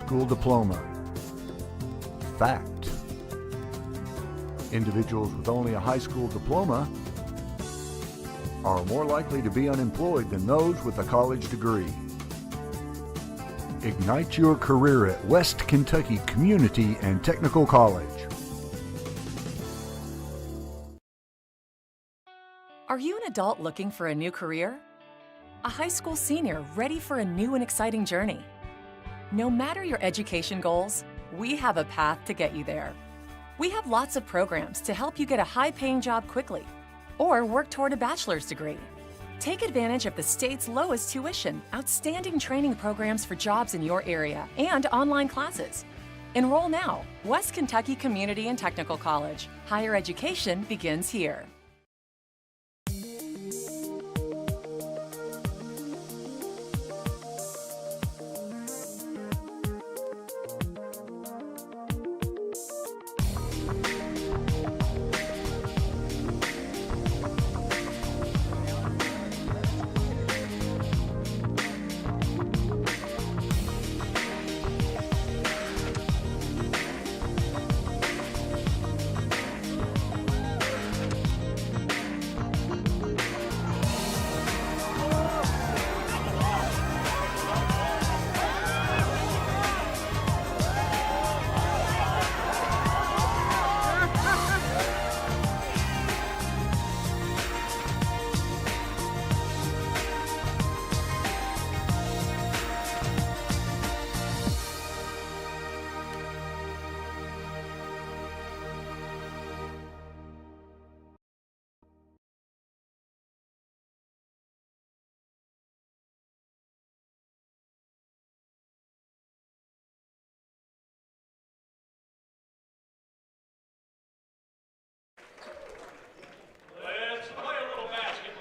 school diploma. Fact. Individuals with only a high school diploma are more likely to be unemployed than those with a college degree. Ignite your career at West Kentucky Community and Technical College. Are you an adult looking for a new career? A high school senior ready for a new and exciting journey? No matter your education goals, we have a path to get you there. We have lots of programs to help you get a high-paying job quickly or work toward a bachelor's degree. Take advantage of the state's lowest tuition, outstanding training programs for jobs in your area, and online classes. Enroll now. West Kentucky Community and Technical College. Higher education begins here.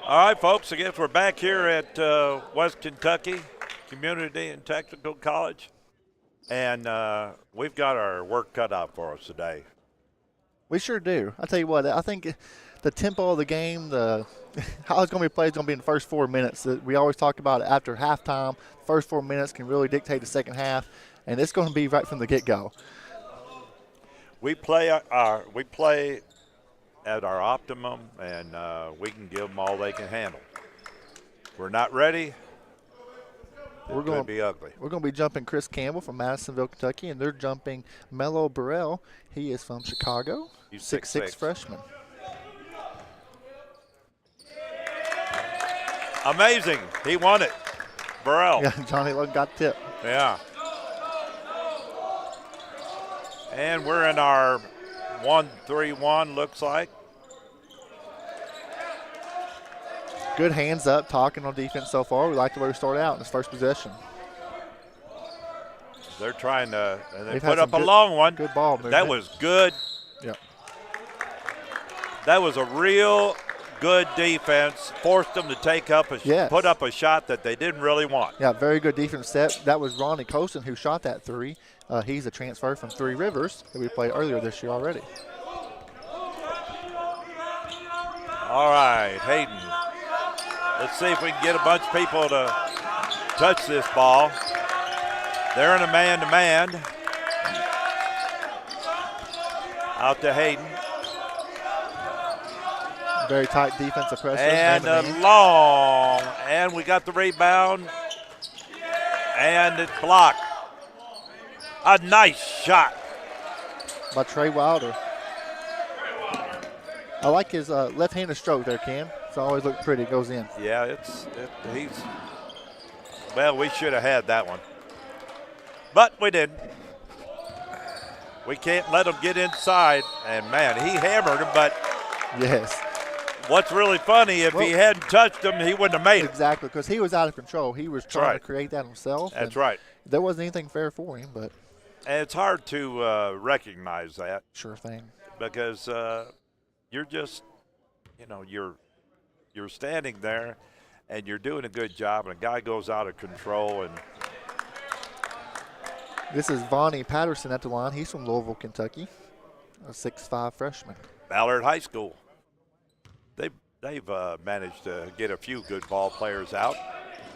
All right, folks, again, we're back here at West Kentucky Community and Technical College, and we've got our work cut out for us today. We sure do. I tell you what, I think the tempo of the game, how it's going to be played is going to be in the first 4 minutes. We always talk about it after halftime. First 4 minutes can really dictate the second half, and it's going to be right from the get-go. We play at our optimum, and we can give them all they can handle. We're not ready. It's going to be ugly. We're going to be jumping Chris Campbell from Madisonville, Kentucky, and they're jumping Mello Burrell. He is from Chicago. He's 6'6" freshman. Amazing. He won it. Burrell. Yeah, Johnny Logan got tipped. Yeah. And we're in our 1-3-1, looks like. Good hands up, talking on defense so far. We like the way we started out in this first possession. They're trying to, and they They've put had up a some long one. Good ball movement. That was good. Yep. That was a real good defense. Forced them to take up put up a shot that they didn't really want. Yeah, very good defense set. That was Ronnie Colson who shot that three. He's a transfer from Three Rivers that we played earlier this year already. All right, Hayden. Let's see if we can get a bunch of people to touch this ball. They're in a man-to-man. Out to Hayden. Very tight defensive pressure. And a long, and we got the rebound. And it's blocked. A nice shot by Trey Wilder. I like his left-handed stroke there, Cam. It's always looked pretty. It goes in. Yeah, well, we should have had that one. But we didn't. We can't let him get inside. And, man, he hammered him, but yes. What's really funny, if he hadn't touched him, he wouldn't have made it. Exactly, because he was out of control. He was trying to create that himself. That's right. There wasn't anything fair for him, but. And it's hard to recognize that. Sure thing. Because you're just, you're standing there and you're doing a good job, and a guy goes out of control. And this is Vonnie Patterson at the line. He's from Louisville, Kentucky, a 6'5" freshman. Ballard High School. They've managed to get a few good ball players out,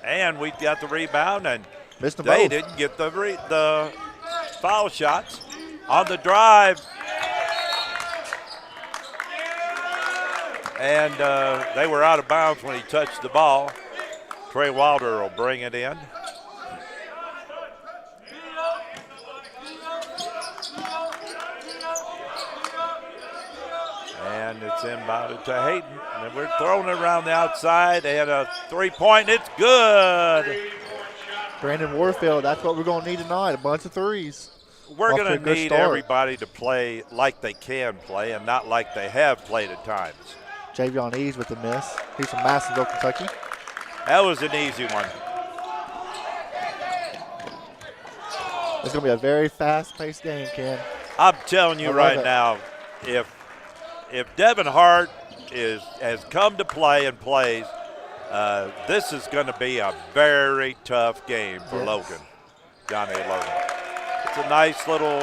and we got the rebound, and they didn't get the foul shots on the drive. And they were out of bounds when he touched the ball. Trey Wilder will bring it in. And it's inbounded to Hayden. And we're throwing it around the outside. And a three-point, it's good. Brandon Warfield, that's what we're going to need tonight, a bunch of threes. We're Off going to a to good need start. everybody to play like they can play and not like they have played at times. Javion Eves with the miss. He's from Madisonville, Kentucky. That was an easy one. It's going to be a very fast-paced game, Ken. I'm telling you I love right it. now, if Devin Hart has come to play and plays, this is going to be a very tough game for Yes. Logan, Johnny Logan. It's a nice little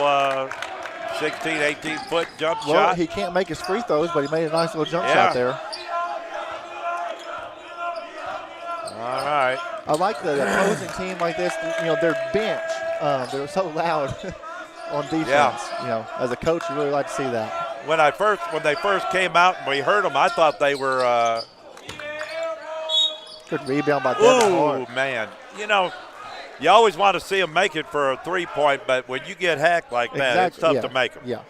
16, 18-foot jump Well, shot. he can't make his free throws, but he made a nice little jump Yeah. shot there. All right. I like the opposing team like this. You know, their bench, they're so loud on defense. Yeah. You know, as a coach, you really like to see that. When they first came out and we heard them, I thought they were Good rebound by Devin ooh, Hart. man. You know, you always want to see them make it for a three-point, but when you get hacked like that, it's tough yeah. to make them. Yeah.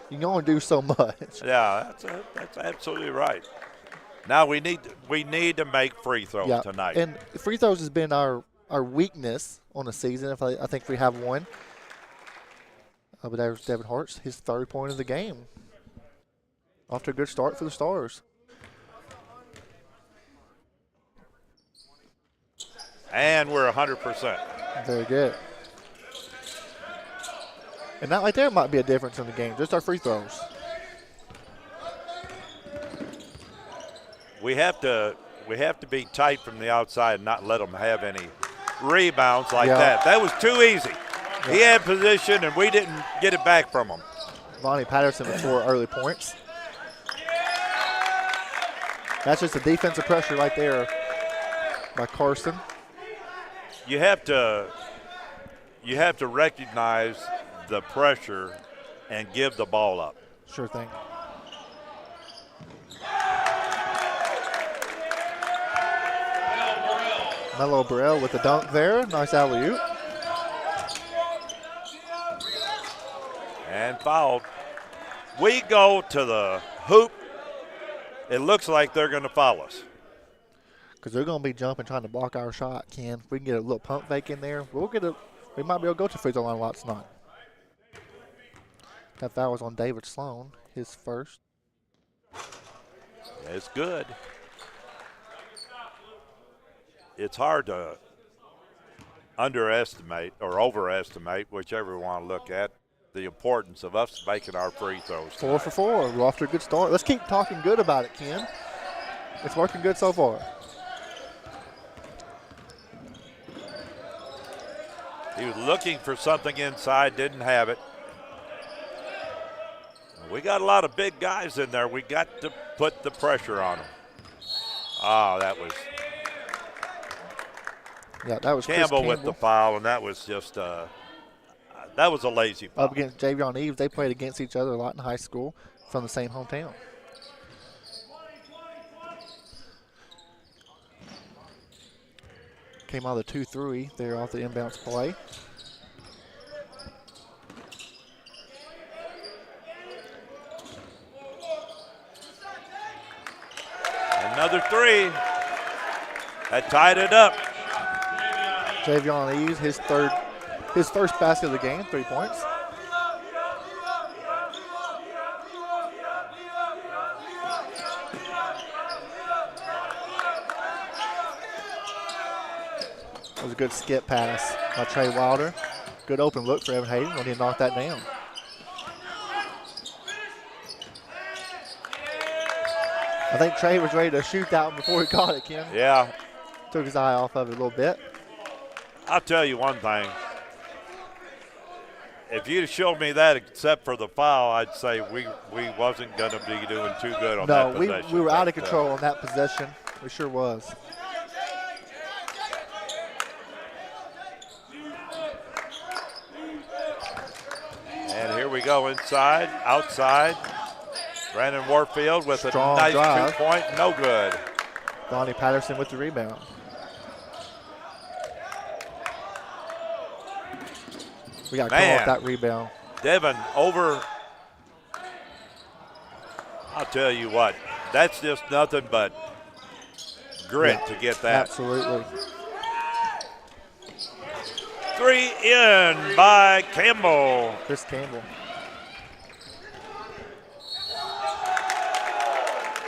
You can only do so much. Yeah, that's absolutely right. Now we need to make free throws Yeah. tonight. And free throws has been our weakness on the season. I think we have one. But there's Devin Hart, his third point of the game. Off to a good start for the Stars. And we're 100%. Very good. And that right there might be a difference in the game, just our free throws. We have to be tight from the outside and not let them have any rebounds like Yeah. that. That was too easy. He had position, and we didn't get it back from him. Lonnie Patterson with 4 early points. That's just the defensive pressure right there by Carson. You have to recognize the pressure and give the ball up. Sure thing. Melo Burrell with the dunk there. Nice alley-oop. And fouled. We go to the hoop. It looks like they're going to foul us. Because they're going to be jumping, trying to block our shot, Ken. If we can get a little pump fake in there, we might be able to go to free throw line a lot tonight. That foul was on David Sloan, his first. It's good. It's hard to underestimate or overestimate, whichever you want to look at, the importance of us making our free throws. 4 for 4. We're off to a good start. Let's keep talking good about it, Ken. It's working good so far. He was looking for something inside, didn't have it. We got a lot of big guys in there. We got to put the pressure on them. Oh, that was Yeah, that was Chris Campbell with the Campbell. foul, and that was just that was a lazy foul. Up against Javion Eves. They played against each other a lot in high school from the same hometown. Came out of the 2-3 there off the inbounds play. Another three. That tied it up. Javion Eves, his first basket of the game, 3 points. That was a good skip pass by Trey Wilder. Good open look for Evan Hayden when he knocked that down. I think Trey was ready to shoot that one before he caught it, Ken. Yeah. Took his eye off of it a little bit. I'll tell you one thing. If you'd showed me that except for the foul, I'd say we wasn't going to be doing too good on that No, possession. we were out of But, control on that possession. We sure was. go inside, outside. Brandon Warfield with Strong a nice drive. 2-point, no good. Donnie Patterson with the rebound. We got to call off that rebound. Devin over. I'll tell you what, that's just nothing but grit to get that. Absolutely. 3 in by Campbell. Chris Campbell.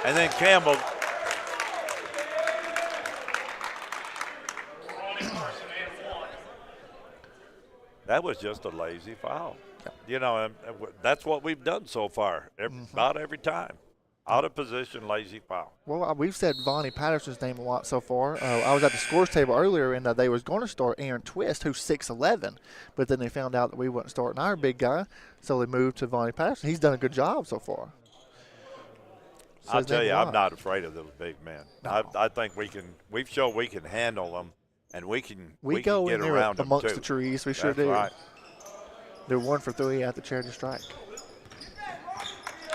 And then Campbell. That was just a lazy foul. You know, and that's what we've done so far, about every time. Out of position, lazy foul. Well, we've said Vonnie Patterson's name a lot so far. I was at the scores table earlier, and they was going to start Aaron Twist, who's 6'11", but then they found out that we wasn't starting our big guy, so they moved to Vonnie Patterson. He's done a good job so far. I'll tell you, I'm not afraid of those big men. No. I think we've shown we can handle them, and we can go get in there around them amongst too. the trees. We sure That's do. Right. They're 1 for 3 at the charity strike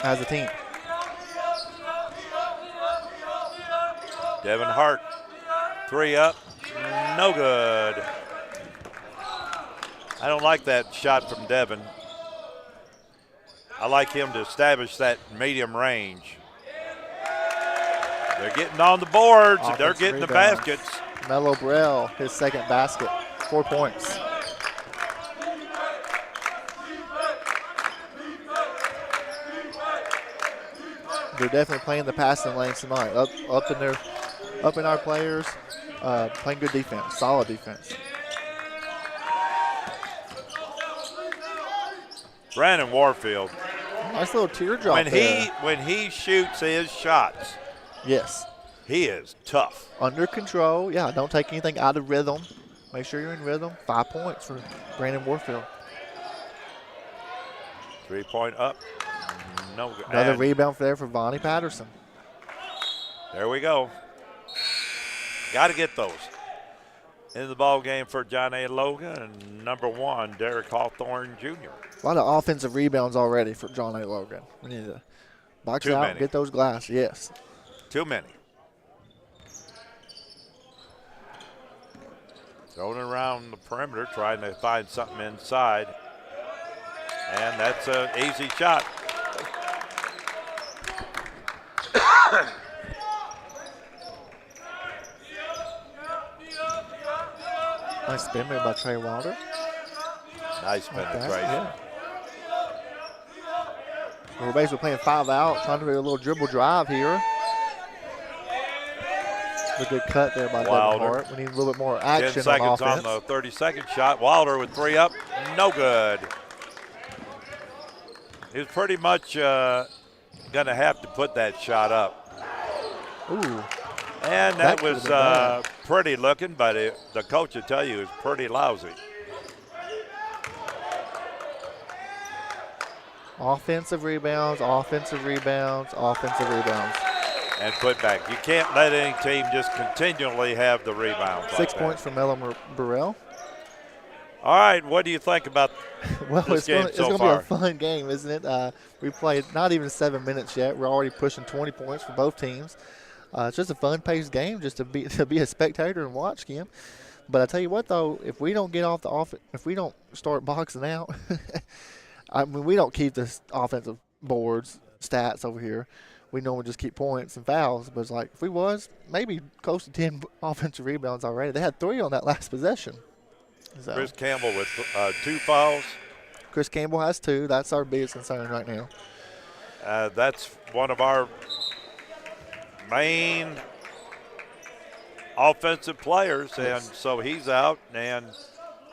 as a team. Devin Hart, 3 up, no good. I don't like that shot from Devin. I like him to establish that medium range. They're getting on the boards, and they're getting the baskets. Melo Burrell, his second basket, 4 points. They're definitely playing the passing lanes tonight. Up in our players, playing good defense, solid defense. Brandon Warfield. Nice little teardrop when he shoots his shots. Yes. He is tough. Under control. Yeah, don't take anything out of rhythm. Make sure you're in rhythm. 5 points for Brandon Warfield. 3-point up. No good. Another rebound there for Vonnie Patterson. There we go. Got to get those. In the ball game for John A. Logan and number 1, Derek Hawthorne Jr. A lot of offensive rebounds already for John A. Logan. We need to box out and get those glass. Yes. Too many. Throwing around the perimeter, trying to find something inside. And that's an easy shot. Nice spin move by Trey Wilder. Nice penetration. Yeah. We're basically playing 5 out, trying to do a little dribble drive here. A good cut there by Devin Hart. We need a little bit more action 10 seconds on offense. on the 30-second shot. Wilder with 3 up, no good. He was pretty much going to have to put that shot up. Ooh. And that was pretty looking, but the coach will tell you it's pretty lousy. Offensive rebounds, offensive rebounds, offensive rebounds. And put back. You can't let any team just continually have the rebounds. 6 points for Melo Burrell. All right, what do you think about this game it's so gonna far? Be a fun game, isn't it? We played not even 7 minutes yet. We're already pushing 20 points for both teams. It's just a fun-paced game, just to be a spectator and watch, Kim. But I tell you what, though, if we don't get off the if we don't start boxing out, I mean, we don't keep the offensive boards stats over here. We normally just keep points and fouls. But it's like if we was maybe close to 10 offensive rebounds already. They had 3 on that last possession. So. Chris Campbell with 2 fouls. Chris Campbell has 2. That's our biggest concern right now. That's one of our main offensive players, and so he's out, and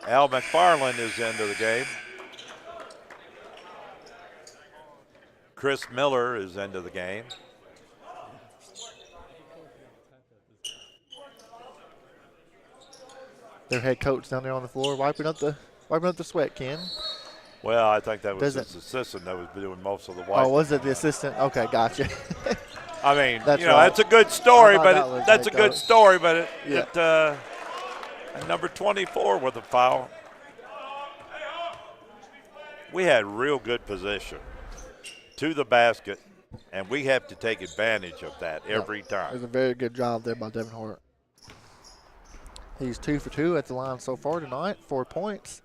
Al McFarland is into the game. Chris Miller is into the game. Their head coach down there on the floor wiping up the sweat, Ken. Well, I think that was his assistant that was doing most of the wiping. Oh, was it the assistant? Okay, gotcha. I mean, that's that's a good story, but that's a good story, but number 24 with a foul. we had real good position to the basket, and we have to take advantage of that every It was time. a very good job there by Devin Hart. He's 2 for 2 at the line so far tonight, 4 points.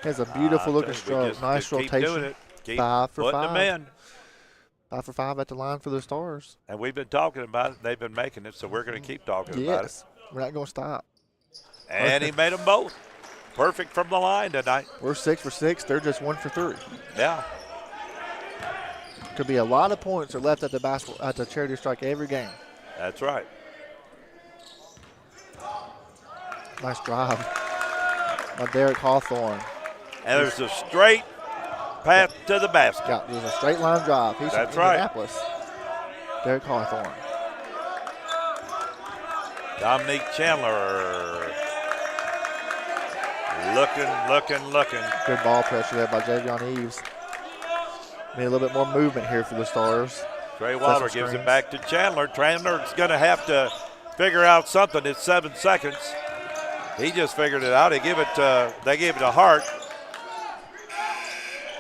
He has a beautiful looking stroke. Nice Keep rotation. doing it. Keep 5 for putting 5. them in. 5 for 5 at the line for the Stars. And we've been talking about it. They've been making it, so we're going to keep talking about it. Yes, we're not going to stop. And he made them both. Perfect from the line tonight. We're 6 for 6. They're just 1 for 3. Yeah. Could be a lot of points are left at the charity strike every game. That's right. Nice drive by Derek Hawthorne. And there's a straight path to the basket. Yeah, there's a straight line drive. He's That's from right. Indianapolis. Derek Hawthorne. Dominique Chandler. Looking. Good ball pressure there by Javion Eves. Need a little bit more movement here for the Stars. Trey Wilder gives it back to Chandler. Chandler's going to have to figure out something. It's 7 seconds. He just figured it out. They gave it to Hart.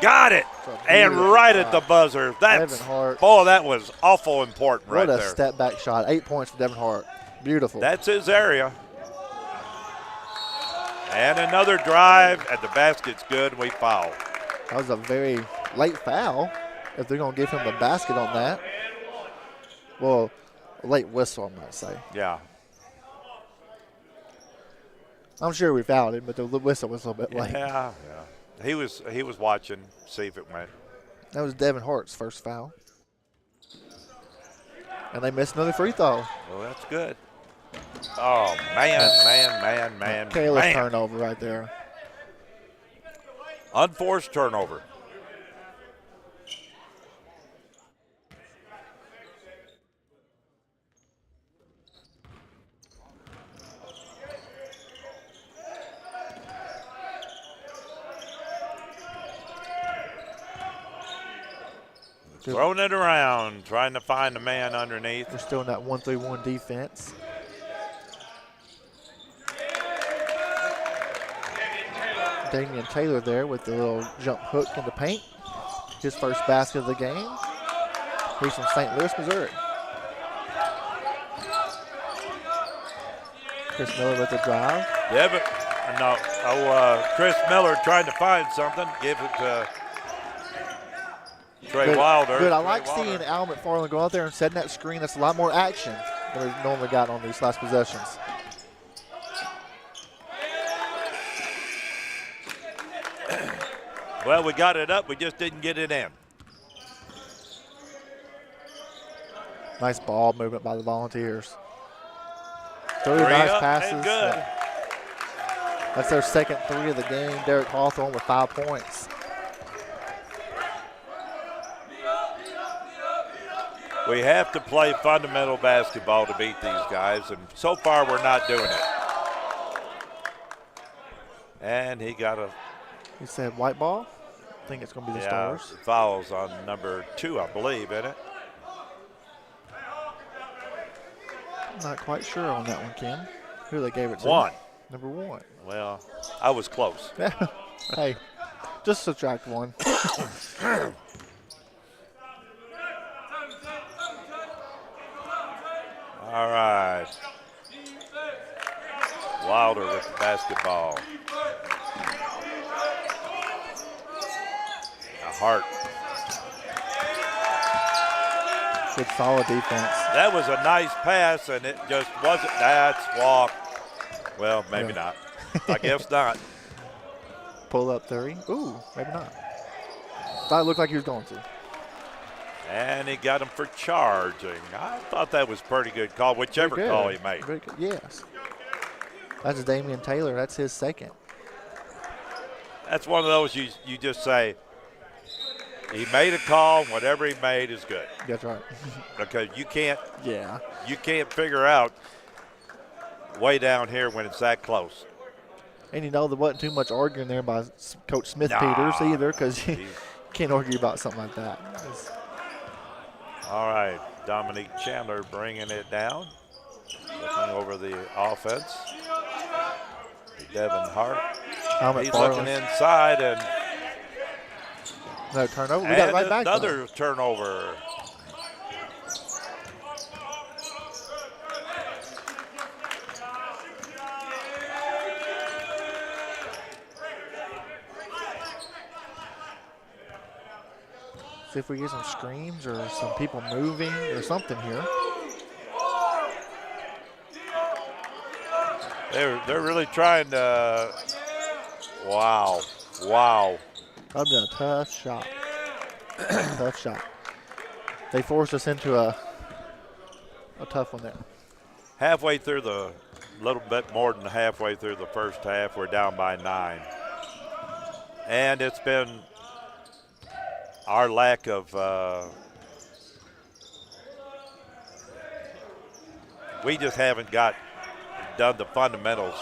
Got it. And right at the buzzer. That's, Devin Hart. boy, that was awful important right What a there. step back shot. 8 points for Devin Hart. Beautiful. That's his area. And another drive, and the basket's good, and we foul. That was a very late foul. If they're going to give him the basket on that. Well, a late whistle, I might say. Yeah. I'm sure we fouled him, but the whistle was a little bit late. Yeah. He was watching, see if it went. That was Devin Hart's first foul. And they missed another free throw. Well, that's good. Oh, man. Careless turnover right there. Unforced turnover. Throwing it around, trying to find a man underneath. We're still in that 1-3-1 defense. Damian Taylor there with the little jump hook in the paint. His first basket of the game. He's from St. Louis, Missouri. Chris Miller with the drive. Chris Miller trying to find something. Give it to Trey Wilder. Good. I like seeing Al McFarland go out there and setting that screen. That's a lot more action than we've normally got on these last possessions. Well, we got it up. We just didn't get it in. Nice ball movement by the Volunteers. 3 Three nice up passes. and good. That's their second 3 of the game. Derek Hawthorne with 5 points. We have to play fundamental basketball to beat these guys, and so far we're not doing it. And he got a He said white ball. I think it's going to be the Stars. fouls on number 2, I believe, isn't it? I'm not quite sure on that one, Ken. Who they gave it to? 1. Number 1. Well, I was close. Hey, just subtract 1. All right. Wilder with the basketball. Hart. Good solid defense. That was a nice pass, and it just wasn't. That's walk. Well, maybe not. I guess not. Pull up 3. Ooh, maybe not. Thought it looked like he was going to. And he got him for charging. I thought that was a pretty good call, whichever Very good. call he made. Very good. Yes. That's Damian Taylor. That's his second. That's one of those you just say, he made a call, whatever he made is good. That's right. Because you can't figure out way down here when it's that close. And there wasn't too much arguing there by Coach Smith Peters either, because you can't argue about something like that. All right, Dominique Chandler bringing it down, looking over the offense. Devin Hart. Helmet He's Farley. looking inside, and No turnover. We got it right back. Another turnover. See if we get some screams or some people moving or something here. They're really trying to. Wow. That'd been a tough shot. Tough shot. They forced us into a tough one there. Halfway through a little bit more than halfway through the first half, we're down by 9. And it's been our lack of we just haven't done the fundamentals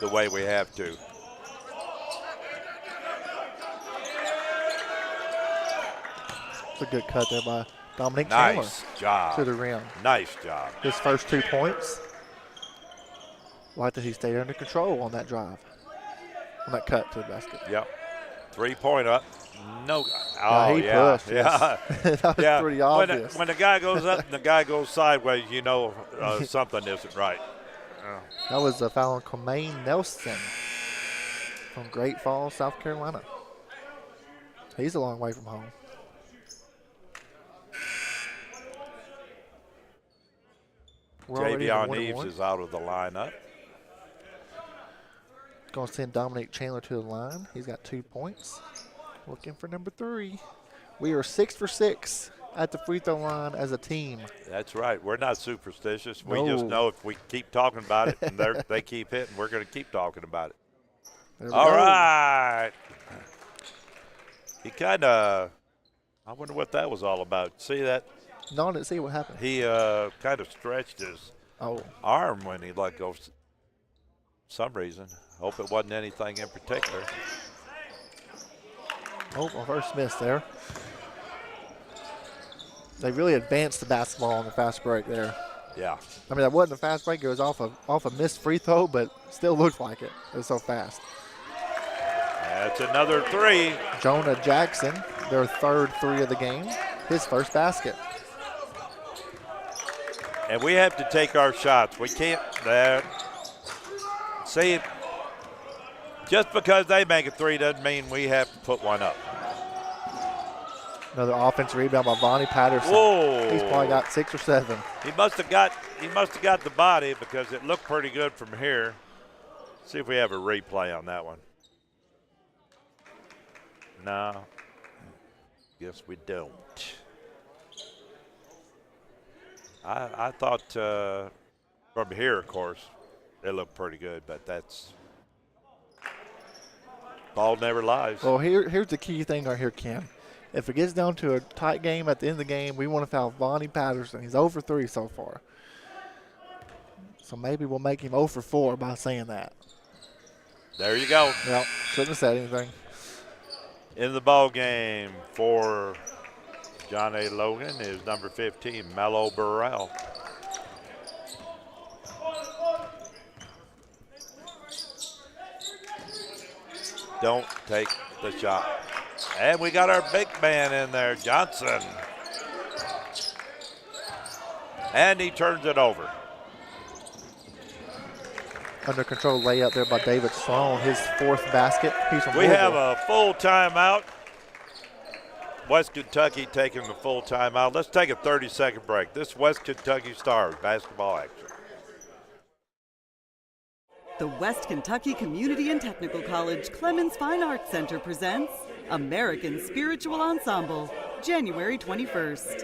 the way we have to. It's a good cut there by Dominic Nice Chandler job. to the rim. Nice job. His first 2 points. Like that he stayed under control on that drive. On that cut to the basket. Yep. 3-point up. No. He pushed. Yeah. Yes. That was pretty obvious. When the guy goes up and the guy goes sideways, you know something isn't right. That was a foul on Quamaine Nelson from Great Falls, South Carolina. He's a long way from home. We're already at Javion Eves 1-1. is out of the lineup. Going to send Dominic Chandler to the line. He's got 2 points. Looking for number 3. We are 6 for 6 at the free throw line as a team. That's right. We're not superstitious. No. We just know if we keep talking about it and they keep hitting, we're going to keep talking about it. There we All go. right. He kind of, I wonder what that was all about. See that? No, I didn't see what happened. He kind of stretched his Oh, arm when he let go for some reason. Hope it wasn't anything in particular. my first miss there. They really advanced the basketball on the fast break there. Yeah. I mean, that wasn't a fast break. It was off a missed free throw, but still looked like it. It was so fast. That's another 3. Jonah Jackson, their third 3 of the game, his first basket. And we have to take our shots. We can't see, just because they make a 3 doesn't mean we have to put one up. Another offensive rebound by Vonnie Patterson. Whoa. He's probably got 6 or 7. He must have got the body because it looked pretty good from here. See if we have a replay on that one. No. Guess we don't. I thought from here, of course, it looked pretty good, but that's ball never lies. Well, here's the key thing right here, Ken. If it gets down to a tight game at the end of the game, we want to foul Vonnie Patterson. He's 0 for 3 so far. So maybe we'll make him 0 for 4 by saying that. There you go. Yep, shouldn't have said anything. In the ball game for John A. Logan is number 15, Mello Burrell. Don't take the shot. And we got our big man in there, Johnson. And he turns it over. Under control layup there by David Sloan, his 4th basket. He's from We have Louisville. a full timeout. West Kentucky taking the full timeout. Let's take a 30-second break. This is West Kentucky Stars basketball action. The West Kentucky Community and Technical College Clemens Fine Arts Center presents American Spiritual Ensemble, January 21st.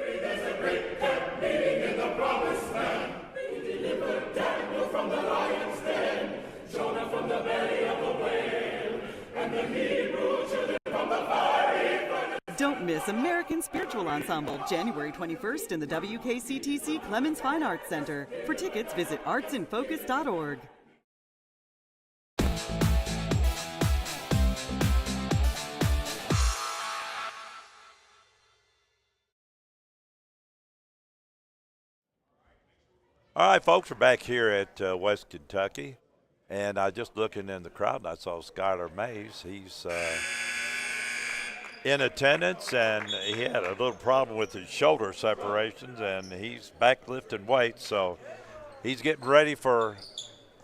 Don't miss American Spiritual Ensemble, January 21st in the WKCTC Clemens Fine Arts Center. For tickets, visit artsinfocus.org. All right, folks, we're back here at West Kentucky. And I just looking in the crowd, and I saw Skylar Mays. He's in attendance, and he had a little problem with his shoulder separations, and he's back lifting weights, so he's getting ready for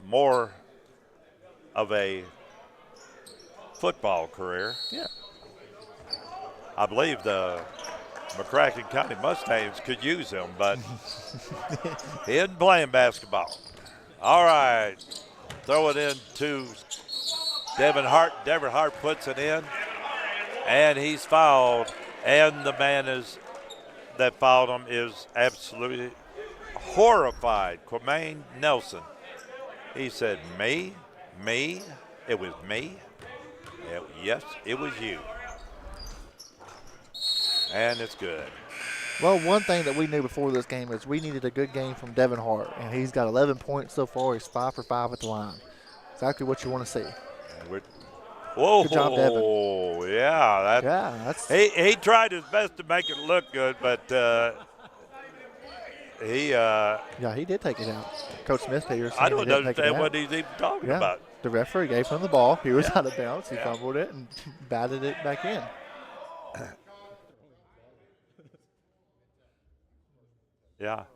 more of a football career. Yeah. I believe the McCracken County Mustangs could use him, but he isn't playing basketball. All right, throw it in to Devin Hart. Devin Hart puts it in, and he's fouled, and the man that fouled him is absolutely horrified. Quamaine Nelson. He said, me, it was me. Yes, it was you. And it's good. Well, one thing that we knew before this game is we needed a good game from Devin Hart, and he's got 11 points so far. He's 5 for 5 at the line. Exactly what you want to see. Whoa! Good job, Devin. Yeah, that's he tried his best to make it look good, but he did take it out. Coach Smith here. I don't understand what he's even talking about. The referee gave him the ball. He was out of bounds. He fumbled it and batted it back in. Yeah.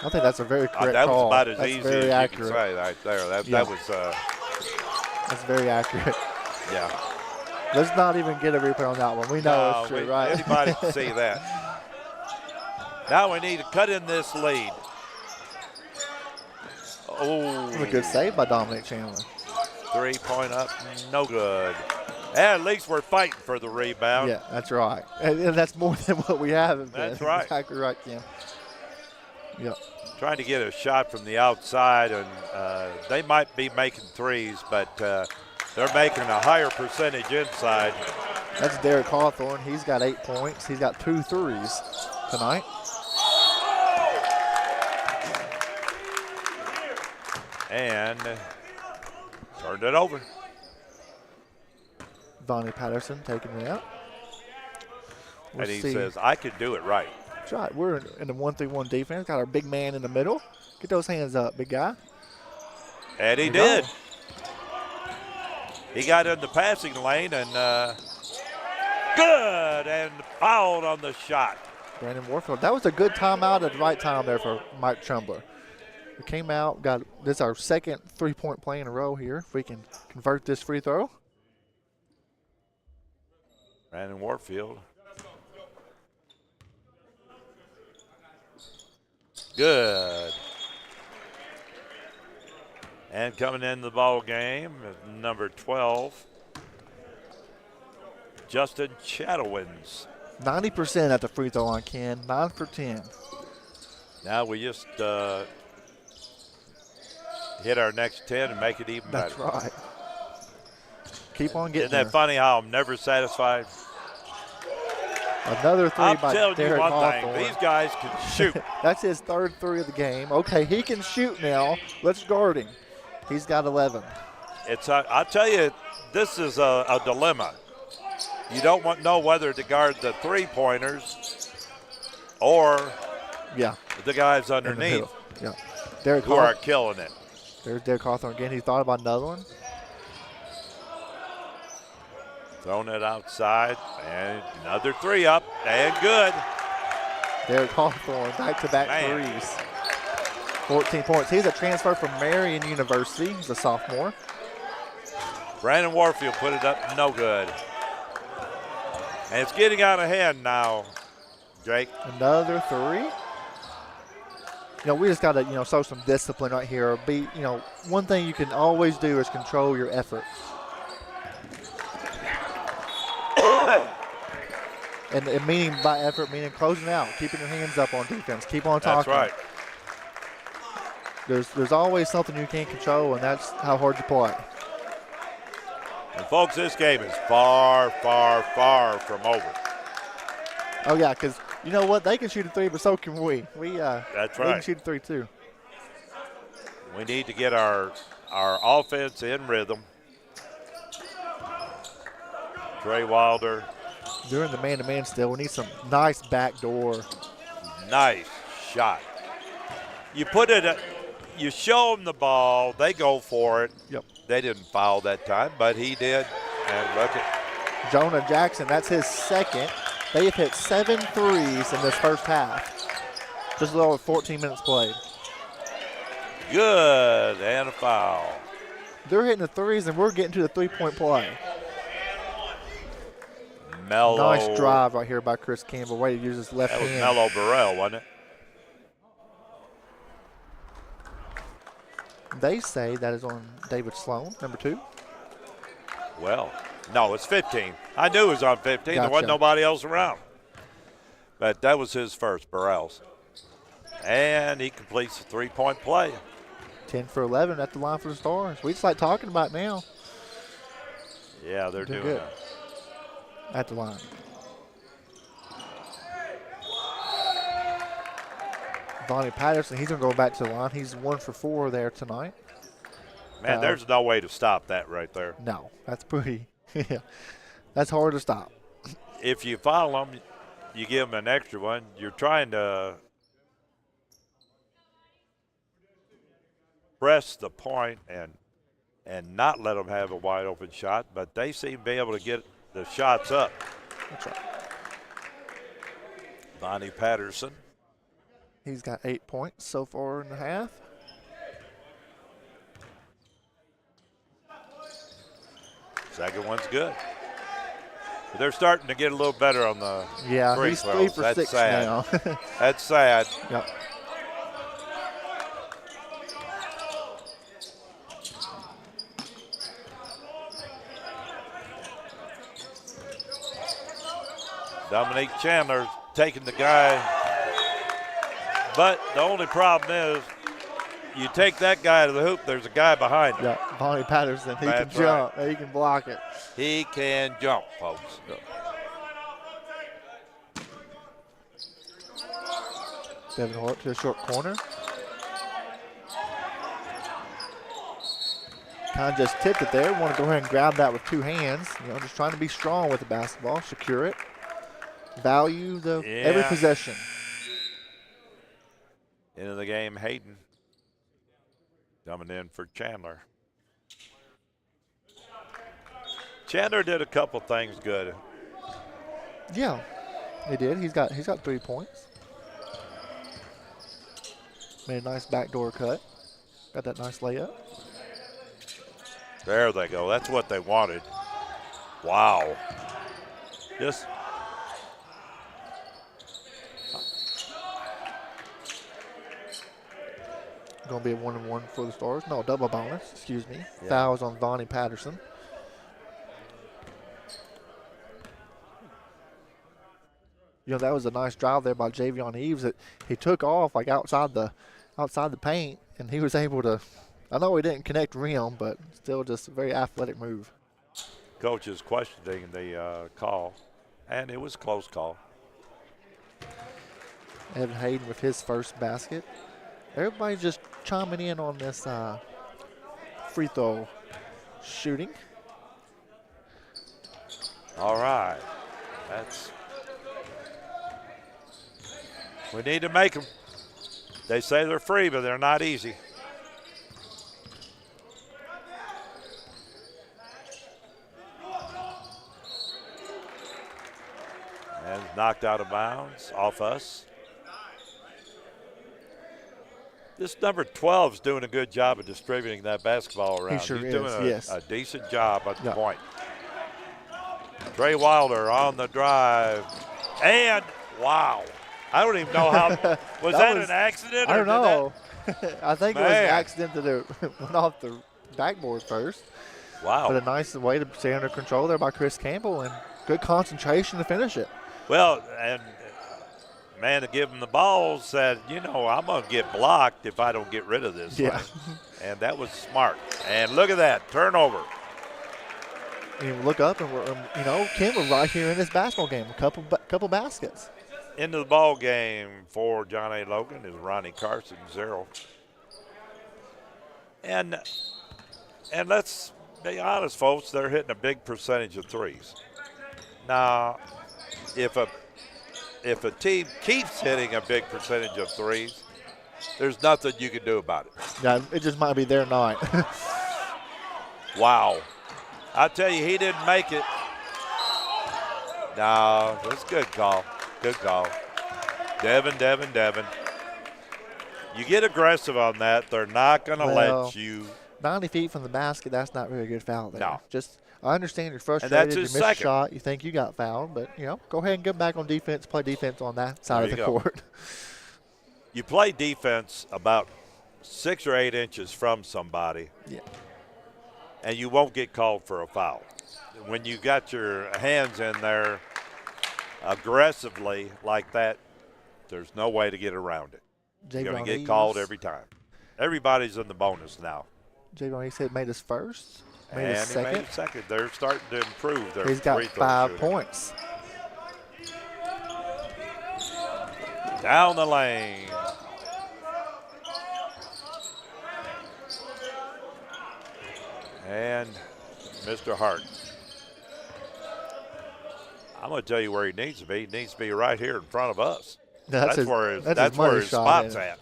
I think that's a very correct that was call. about as that's easy very as accurate. you can say right there. That was. That's very accurate. Yeah. Let's not even get a replay on that one. We know it's true, right? Anybody can see that. Now we need to cut in this lead. Oh. A good save by Dominic Chandler. 3-point up, no good. And at least we're fighting for the rebound. Yeah, that's right. And that's more than what we have. That's right. Exactly right, Kim. Yep. Trying to get a shot from the outside, and they might be making threes, but they're making a higher percentage inside. That's Derek Hawthorne. He's got 8 points. He's got 2 threes tonight. And turned it over. Vonnie Patterson taking it out. And he says, I can do it right. That's right. We're in the 1-3-1 defense. Got our big man in the middle. Get those hands up, big guy. And he did. He got in the passing lane and good, and fouled on the shot. Brandon Warfield. That was a good timeout at the right time there for Mike Trumbler. We came out, this is our second 3-point play in a row here. If we can convert this free throw. Brandon Warfield. Good. And coming into the ball game, number 12, Justin Chatowins. 90% at the free throw line, Ken. 9 for 10. Now we just hit our next 10 and make it even better. That's right. Keep on getting Isn't that funny how I'm never satisfied? Another three I'm by telling Derek you one Hawthorne. thing, these guys can shoot. That's his third three of the game. Okay, he can shoot now. Let's guard him. He's got 11. I'll tell you, this is a dilemma. You don't know whether to guard the three-pointers or the guys underneath Derek who are killing it. There's Derek Hawthorne again. He thought about another one. Throwing it outside, and another three up, and good. Derek Hawthorne, back-to-back threes. 14 points. He's a transfer from Marion University. He's a sophomore. Brandon Warfield put it up, no good. And it's getting out of hand now, Jake. Another three. We just got to, show some discipline right here. One thing you can always do is control your effort. And meaning by effort, meaning closing out, keeping your hands up on defense, keep on talking. That's right. There's always something you can't control, and that's how hard you play. And folks, this game is far, far, far from over. Oh yeah, because you know what? They can shoot a three, but so can we. That's right. We can shoot a three too. We need to get our offense in rhythm. Trey Wilder. During the man-to-man still, we need some nice backdoor. Nice shot. You put it you show them the ball, they go for it. Yep. They didn't foul that time, but he did. And look at Jonah Jackson, that's his second. They have hit 7 threes in this first half. Just a little over 14 minutes played. good and a foul. They're hitting the threes, and we're getting to the three-point play. Mello. Nice drive right here by Chris Campbell. Way to use his left That was hand. Mello Burrell, wasn't it? They say that is on David Sloan, number 2. Well, no, it's 15. I knew it was on 15. There Gotcha. wasn't nobody else around. But that was his first, Burrell's. And he completes the three-point play. 10 for 11 at the line for the Stars. We just like talking about it now Yeah, they're doing good it. at the line. Vonnie Patterson, he's going to go back to the line. He's 1 for 4 there tonight. Man, there's no way to stop that right there. No, that's pretty, yeah. That's hard to stop. If you foul them, you give them an extra one. You're trying to press the point and not let them have a wide open shot, but they seem to be able to get the shots up. That's right. Vonnie Patterson. He's got 8 points so far in the half. Second one's good. But they're starting to get a little better on the Yeah, free he's throws. 3 for That's 6 sad. now. That's sad. Yep. Dominique Chandler taking the guy. But the only problem is you take that guy to the hoop, there's a guy behind him. Yeah, Vonnie Patterson, he can That's jump, he can block it. He can jump, folks. Devin Hort to the short corner. Kind of just tipped it there. Want to go ahead and grab that with 2 hands. You know, just trying to be strong with the basketball, secure it, value every possession. Into the game, Hayden coming in for Chandler. Chandler did a couple things good. Yeah, he did. He's got 3 points. Made a nice backdoor cut. Got that nice layup. There they go. That's what they wanted. Wow. Just Going to be a 1-and-1 for the Stars. No, double bonus. Excuse me. Yeah. Fouls on Vonnie Patterson. You know, that was a nice drive there by Javion Eves. That he took off like outside the paint, and he was able to. I know he didn't connect rim, but still just a very athletic move. coach is questioning the call, and it was a close call. Evan Hayden with his first basket. Everybody just chiming in on this free throw shooting. All right. We need to make them. They say they're free, but they're not easy. And knocked out of bounds off us. This number 12 is doing a good job of distributing that basketball around. He sure He's is, doing yes. a decent job at the Yeah. point. Trey Wilder on the drive. And, wow. I don't even know how. Was that an accident? I or don't did know. I think it was an Man. accident that it went off the backboard first. Wow. But a nice way to stay under control there by Chris Campbell and good concentration to finish it. Well, and man to give him the ball said, I'm going to get blocked if I don't get rid of this. Yeah. thing. And that was smart. And look at that, turnover. And you look up and we're, Campbell right here in this basketball game, a couple baskets. Into the ball game for John A. Logan is Ronnie Carson, 0. And let's be honest, folks, they're hitting a big percentage of threes. Now, if a team keeps hitting a big percentage of threes, there's nothing you can do about it. Yeah, it just might be their night. Wow. I tell you, he didn't make it. No, that's a good call. Good call. Devin. You get aggressive on that, they're not going to let you. 90 feet from the basket, that's not really a good foul there. No. I understand you're frustrated. And that's you his missed a second. shot. You think you got fouled, but, go ahead and get back on defense, play defense on that side of the court. You play defense about 6 or 8 inches from somebody. Yeah. And you won't get called for a foul. When you got your hands in there aggressively like that, there's no way to get around it. You're going to get called every time. Everybody's in the bonus now. Javon said made his first, made and his he second. made his second. They're starting to improve their He's got free throw 5 shooting. points. Down the lane. And Mr. Hart. I'm going to tell you where he needs to be. He needs to be right here in front of us. That's where his spot's at.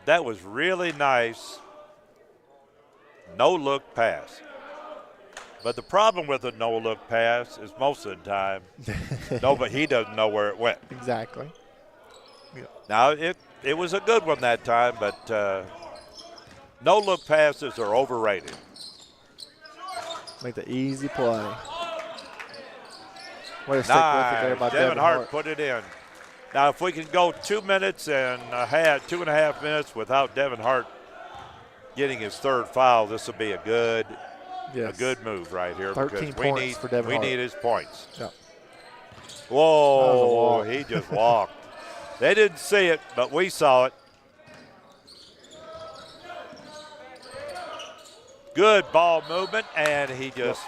That was really nice. No-look pass. But the problem with a no-look pass is most of the time, he doesn't know where it went. Exactly. Yeah. Now, it was a good one that time, but no-look passes are overrated. Make the easy play. What a stick with it there by Devin Hart put it in. Now, if we can go 2 minutes and 2.5 minutes without Devin Hart getting his 3rd foul, this will be a good move right here. 13 points for Devin Hart. We need his points. Yep. Whoa, he just walked. They didn't see it, but we saw it. Good ball movement, and he just,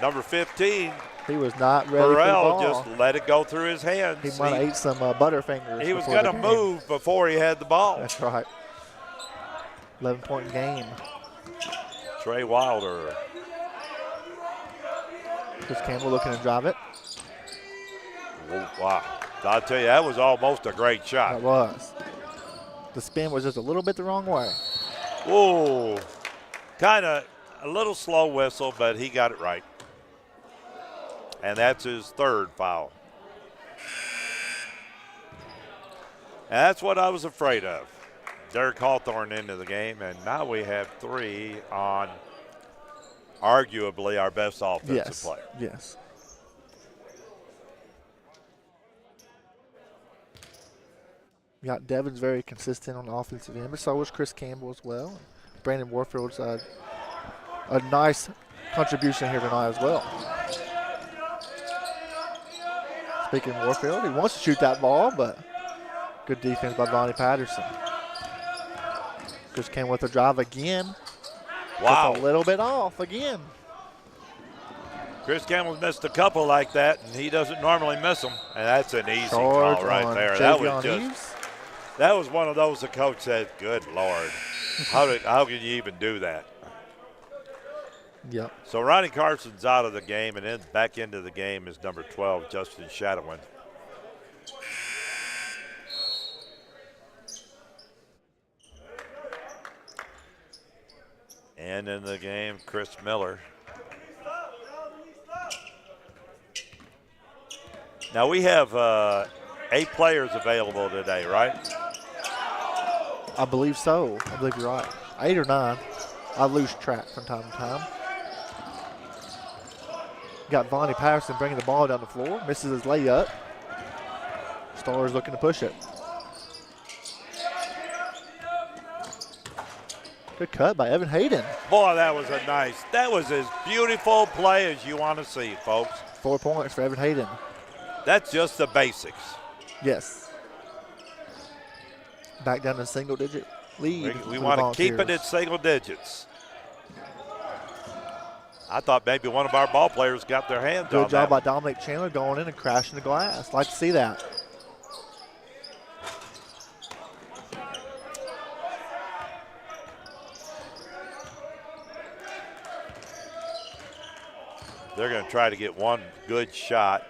number 15, he was not ready for the Burrell ball. just let it go through his hands. He might have ate some Butterfingers. He was going to move before he had the ball. That's right. 11-point game. Trey Wilder. Chris Campbell looking to drive it. Wow. I'll tell you, that was almost a great shot. That was. The spin was just a little bit the wrong way. Whoa. Kind of a little slow whistle, but he got it right. And that's his 3rd foul. And that's what I was afraid of. Derek Hawthorne into the game, and now we have 3 on arguably our best offensive player. Yes. Devin's very consistent on the offensive end, but so was Chris Campbell as well. Brandon Warfield's a nice contribution here tonight as well. Speaking of Warfield, he wants to shoot that ball, but good defense by Vonnie Patterson. Chris Campbell with a drive again. Wow. Just a little bit off again. Chris Campbell's missed a couple like that, and he doesn't normally miss them. And that's an easy call right there. That was one of those the coach said, good Lord, how can you even do that? Yep. So Ronnie Carson's out of the game, and then back into the game is number 12, Justin Shadowin. And in the game, Chris Miller. Now we have 8 players available today, right? I believe so. I believe you're right. 8 or 9. I lose track from time to time. Got Vonnie Patterson bringing the ball down the floor. Misses his layup. Stars looking to push it. Good cut by Evan Hayden. Boy, that was that was as beautiful play as you want to see, folks. 4 points for Evan Hayden. That's just the basics. Yes. Back down to single-digit lead. We want to keep it at single digits. I thought maybe one of our ball players got their hands on that. Good job by Dominic Chandler going in and crashing the glass. Like to see that. They're going to try to get one good shot.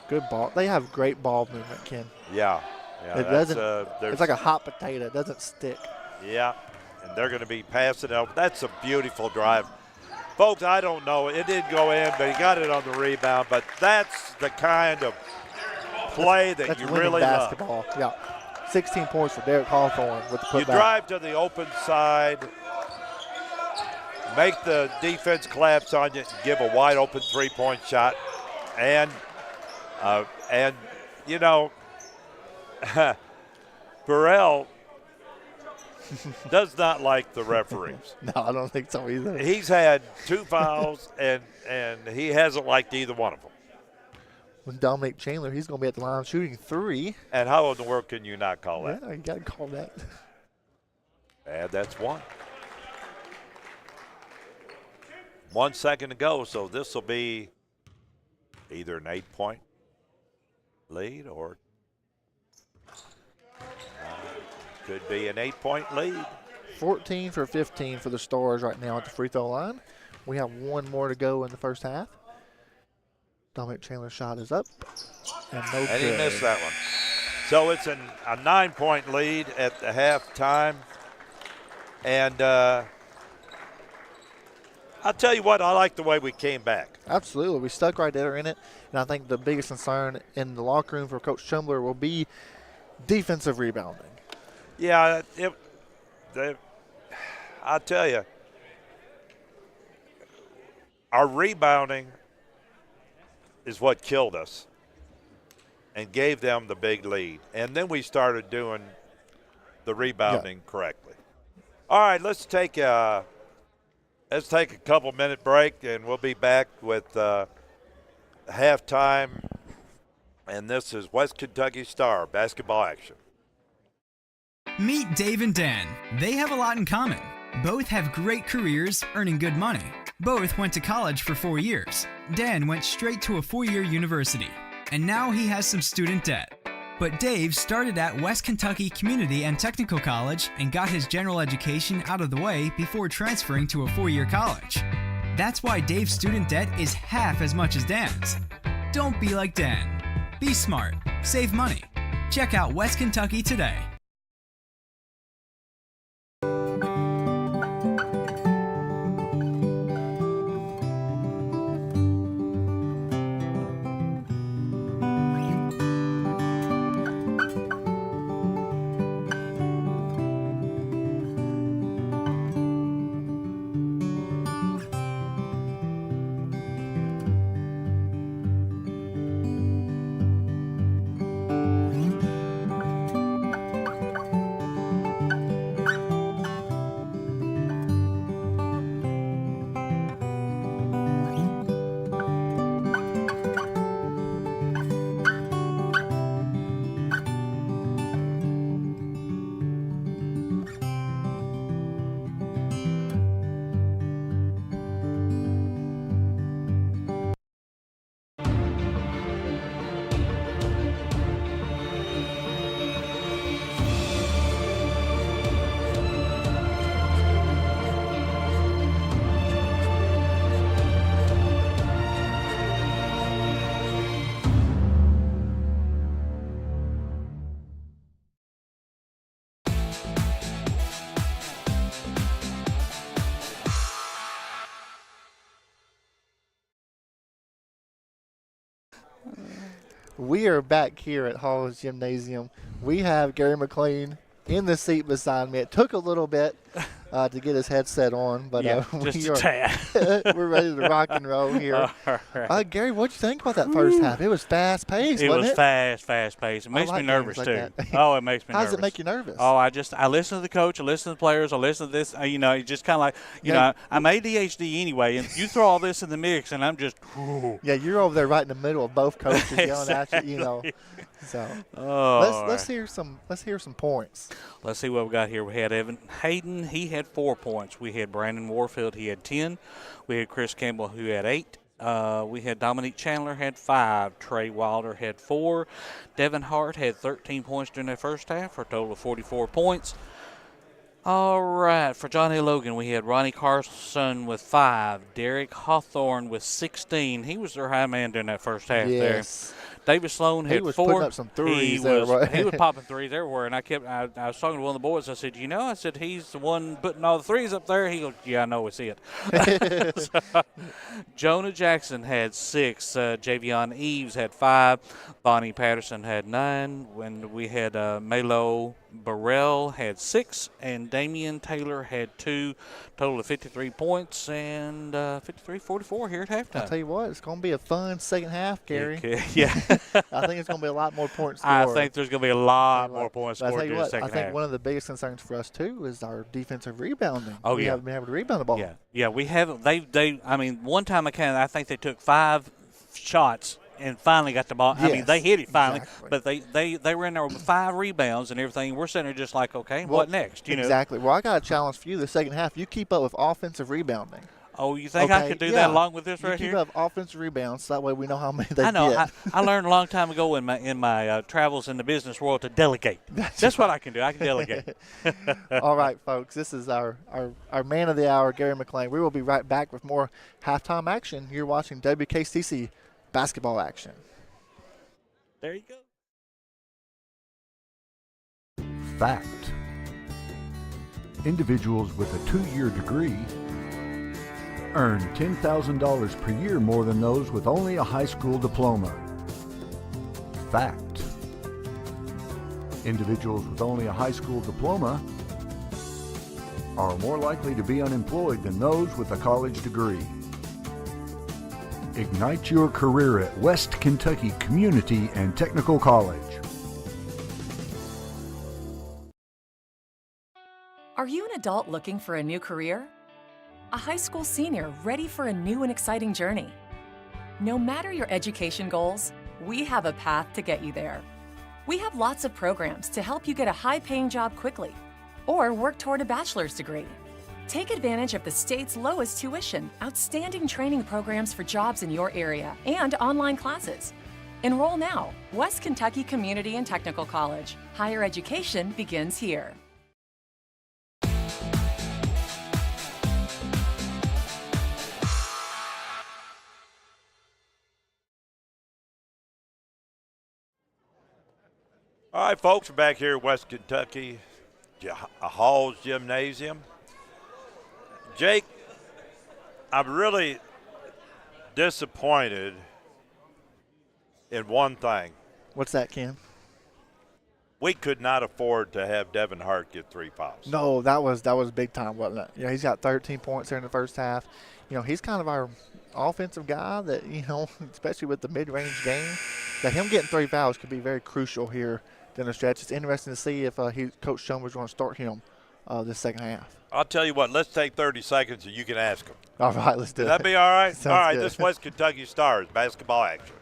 Good ball. They have great ball movement, Ken. Yeah. It doesn't. It's like a hot potato. It doesn't stick. Yeah, and they're going to be passing it. That's a beautiful drive. Folks, I don't know. It didn't go in, but he got it on the rebound. But that's the kind of play that you really basketball. love. Yeah. 16 points for Derek Hawthorne with the putback. You drive to the open side, make the defense collapse on you, and give a wide open three-point shot. And you know, Burrell does not like the referees. No, I don't think so either. He's had 2 fouls, and he hasn't liked either one of them. With Dominic Chandler, he's going to be at the line shooting 3. And how in the world can you not call that? Yeah, you got to call that. And that's 1. 1 second to go, so this will be either an 8-point lead or could be an 8-point lead. 14 for 15 for the Stars right now at the free throw line. We have 1 more to go in the first half. Dominic Chandler's shot is up. And no And good. he missed that one. So it's a 9-point lead at the halftime. And I'll tell you what, I like the way we came back. Absolutely. We stuck right there in it. And I think the biggest concern in the locker room for Coach Chumler will be defensive rebounding. Yeah, I'll tell you, our rebounding is what killed us and gave them the big lead. And then we started doing the rebounding correctly. All right, let's take a couple-minute break, and we'll be back with halftime. And this is West Kentucky Star basketball action. Meet Dave and Dan. They have a lot in common. Both have great careers, earning good money. Both went to college for 4 years. Dan went straight to a 4-year university, and now he has some student debt. But Dave started at West Kentucky Community and Technical College and got his general education out of the way before transferring to a 4-year college. That's why Dave's student debt is half as much as Dan's. Don't be like Dan. Be smart. Save money. Check out West Kentucky today. We are back here at Haws Gymnasium. We have Gary McLean in the seat beside me. It took a little bit to get his headset on, but just a tad. we're ready to rock and roll here. Gary, what'd you think about that first half? It was fast-paced, wasn't it? It was fast-paced. It makes me nervous, like too. That. Oh, it makes me How nervous. does it make you nervous? Oh, I listen to the coach, I listen to the players, I listen to this. It's just kind of like, know, I'm ADHD anyway, and you throw all this in the mix, and I'm just, whoo. Yeah, you're over there right in the middle of both coaches yelling at you, So let's hear some points. Let's see what we got here. We had Evan Hayden. He had 4 points. We had Brandon Warfield. He had 10. We had Chris Campbell, who had 8. We had Dominique Chandler had 5. Trey Wilder had 4. Devin Hart had 13 points during that first half for a total of 44 points. All right, for Johnny Logan, we had Ronnie Carlson with 5, Derek Hawthorne with 16. He was their high man during that first half there. David Sloan had 4. He was putting up some threes he was popping threes everywhere, and I was talking to one of the boys. I said, I said, he's the one putting all the threes up there. He goes, yeah, I know, it's it. So, Jonah Jackson had 6. Javion Eves had 5. Bonnie Patterson had 9. When we had Melo Burrell had 6, and Damian Taylor had 2. Total of 53 points and 53-44 here at halftime. I'll tell you what, it's going to be a fun second half, Gary. Okay. Yeah. I think it's going to be a lot more points scored. I think there's going to be a lot more points scored in the second half. I think one of the biggest concerns for us, too, is our defensive rebounding. Oh, we haven't been able to rebound the ball. Yeah, we haven't. One time I think they took 5 shots and finally got the ball. Yes, I mean, they hit it finally, exactly. but they were in there with 5 rebounds and everything. We're sitting there just like, okay, what next? Exactly. Well, I got a challenge for you the second half. You keep up with offensive rebounding. Oh, you think I could do that along with this right here? You keep up offensive rebounds, so that way we know how many they get. I know. I learned a long time ago in my travels in the business world to delegate. That's what I can do. I can delegate. All right, folks. This is our man of the hour, Gary McLean. We will be right back with more halftime action. You're watching WKCTC basketball action. There you go. Fact. Individuals with a 2-year degree earn $10,000 per year more than those with only a high school diploma. Fact. Individuals with only a high school diploma are more likely to be unemployed than those with a college degree. Ignite your career at West Kentucky Community and Technical College. Are you an adult looking for a new career? A high school senior ready for a new and exciting journey? No matter your education goals, we have a path to get you there. We have lots of programs to help you get a high-paying job quickly or work toward a bachelor's degree. Take advantage of the state's lowest tuition, outstanding training programs for jobs in your area, and online classes. Enroll now. West Kentucky Community and Technical College. Higher education begins here. All right, folks, we're back here at West Kentucky, Haws Gymnasium. Jake, I'm really disappointed in one thing. What's that, Ken? We could not afford to have Devin Hart get 3 fouls. No, that was big time, wasn't it? He's got 13 points there in the first half. He's kind of our offensive guy that, especially with the mid-range game, that him getting 3 fouls could be very crucial here down the stretch. It's interesting to see if Coach Chumber's going to start him this second half. I'll tell you what, let's take 30 seconds and you can ask him. All right, let's do it. That'd be all right? Sounds all right, good. This West Kentucky Stars basketball action.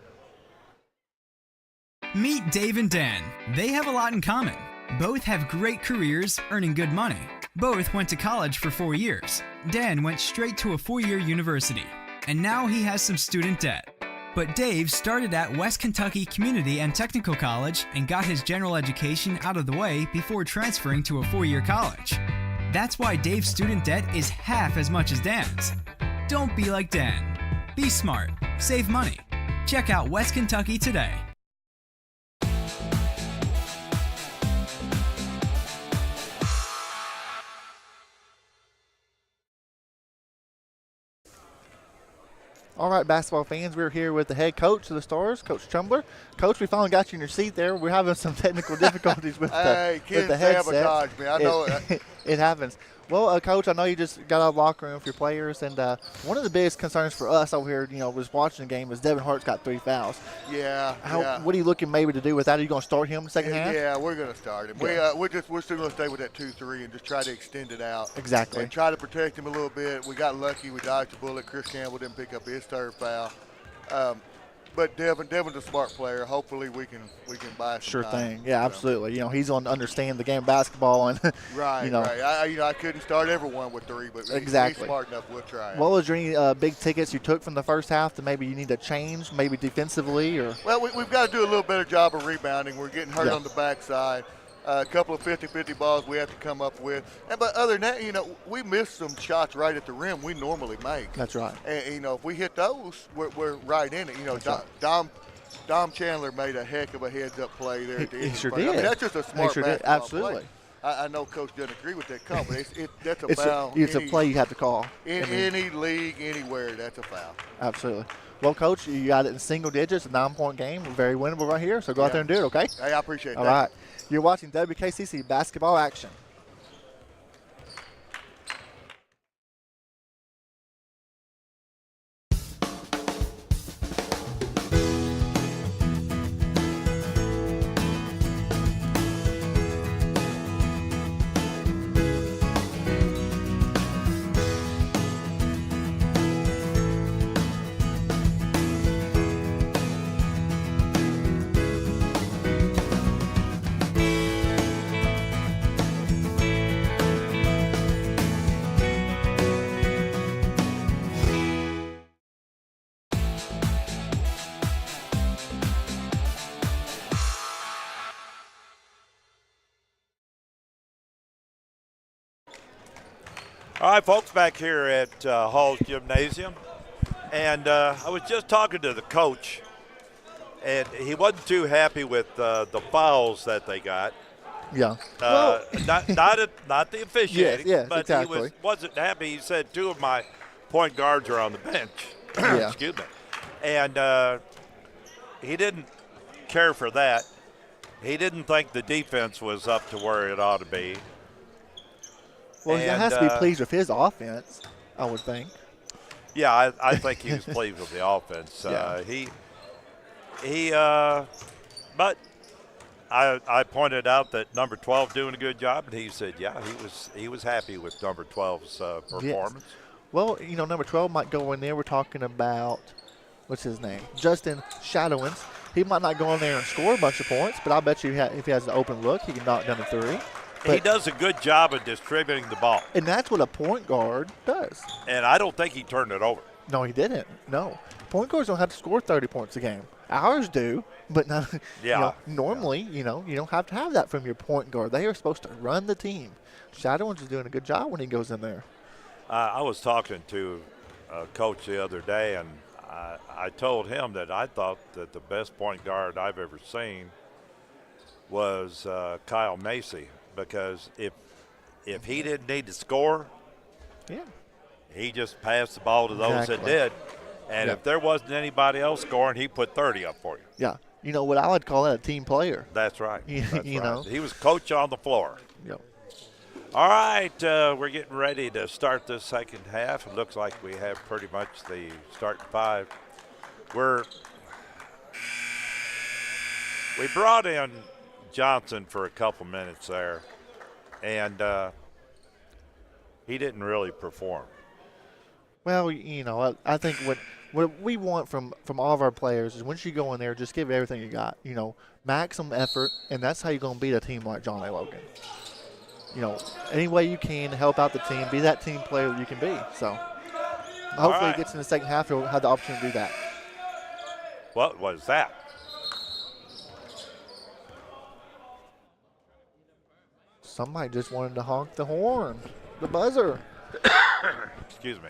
Meet Dave and Dan. They have a lot in common. Both have great careers earning good money. Both went to college for 4 years. Dan went straight to a 4-year university, and now he has some student debt. But Dave started at West Kentucky Community and Technical College and got his general education out of the way before transferring to a 4-year college. That's why Dave's student debt is half as much as Dan's. Don't be like Dan. Be smart. Save money. Check out West Kentucky today. All right, basketball fans, we're here with the head coach of the Stars, Coach Chumbler. Coach, we finally got you in your seat there. We're having some technical difficulties with the headset. Sabotage me. I know it happens. Well, Coach, I know you just got out of the locker room with your players, and one of the biggest concerns for us over here, was watching the game is Devin Hart's got 3 fouls. Yeah. What are you looking maybe to do with that? Are you going to start him in the second half? Yeah, we're going to start him. We're still going to stay with that 2-3 and just try to extend it out. Exactly. And try to protect him a little bit. We got lucky. We dodged a bullet. Chris Campbell didn't pick up his 3rd foul. But Devin's a smart player. Hopefully we can buy some Sure time. thing. Yeah, absolutely. He's going to understand the game of basketball. And Right. I couldn't start everyone with 3, but exactly. he's smart enough. We'll try. What was there any big tickets you took from the first half that maybe you need to change, maybe defensively? Or Well, we've got to do a little better job of rebounding. We're getting hurt on the backside. A couple of 50-50 balls we have to come up with. But other than that, we missed some shots right at the rim we normally make. That's right. And, if we hit those, we're right in it. That's right. Dom Chandler made a heck of a heads-up play there at the end. He sure of the play. did. I mean, that's just a smart basketball Absolutely. play. I know Coach doesn't agree with that call, but that's a foul. It's a play you have to call. In any league, anywhere, that's a foul. Absolutely. Well, Coach, you got it in single digits, a 9-point game. Very winnable right here, so go out there and do it, okay? Hey, I appreciate that. All right. You're watching WKCC basketball action. All right, folks, back here at Haws Gymnasium. And I was just talking to the coach, and he wasn't too happy with the fouls that they got. Yeah. Not the officiating, yes, but exactly. he wasn't happy. He said 2 of my point guards are on the bench. Yeah. Excuse me. And he didn't care for that. He didn't think the defense was up to where it ought to be. Well, he has to be pleased with his offense, I would think. Yeah, I think he was pleased with the offense. But I pointed out that number 12 doing a good job, and he said, yeah, he was happy with number 12's performance. Yes. Well, number 12 might go in there. We're talking about, what's his name? Justin Shadowins. He might not go in there and score a bunch of points, but I bet you if he has an open look, he can knock down a 3. He does a good job of distributing the ball. And that's what a point guard does. And I don't think he turned it over. No, he didn't. No. Point guards don't have to score 30 points a game. Ours do, but not, normally, you don't have to have that from your point guard. They are supposed to run the team. Shadowins is doing a good job when he goes in there. I was talking to a coach the other day, and I told him that I thought that the best point guard I've ever seen was Kyle Macy. Because if he didn't need to score, he just passed the ball to those that did. And if there wasn't anybody else scoring, he put 30 up for you. Yeah. You know what I would call that, a team player. That's right. That's right. know. He was coach on the floor. Yep. All right, we're getting ready to start the second half. It looks like we have pretty much the starting 5. We brought in Johnson for a couple minutes there, and he didn't really perform. Well, I think what we want from all of our players is once you go in there, just give everything you got. Maximum effort, and that's how you're going to beat a team like John A. Logan. Any way you can to help out the team, be that team player that you can be. So hopefully it gets in the second half, you'll have the opportunity to do that. What was that? Somebody just wanted to honk the horn, the buzzer. Excuse me.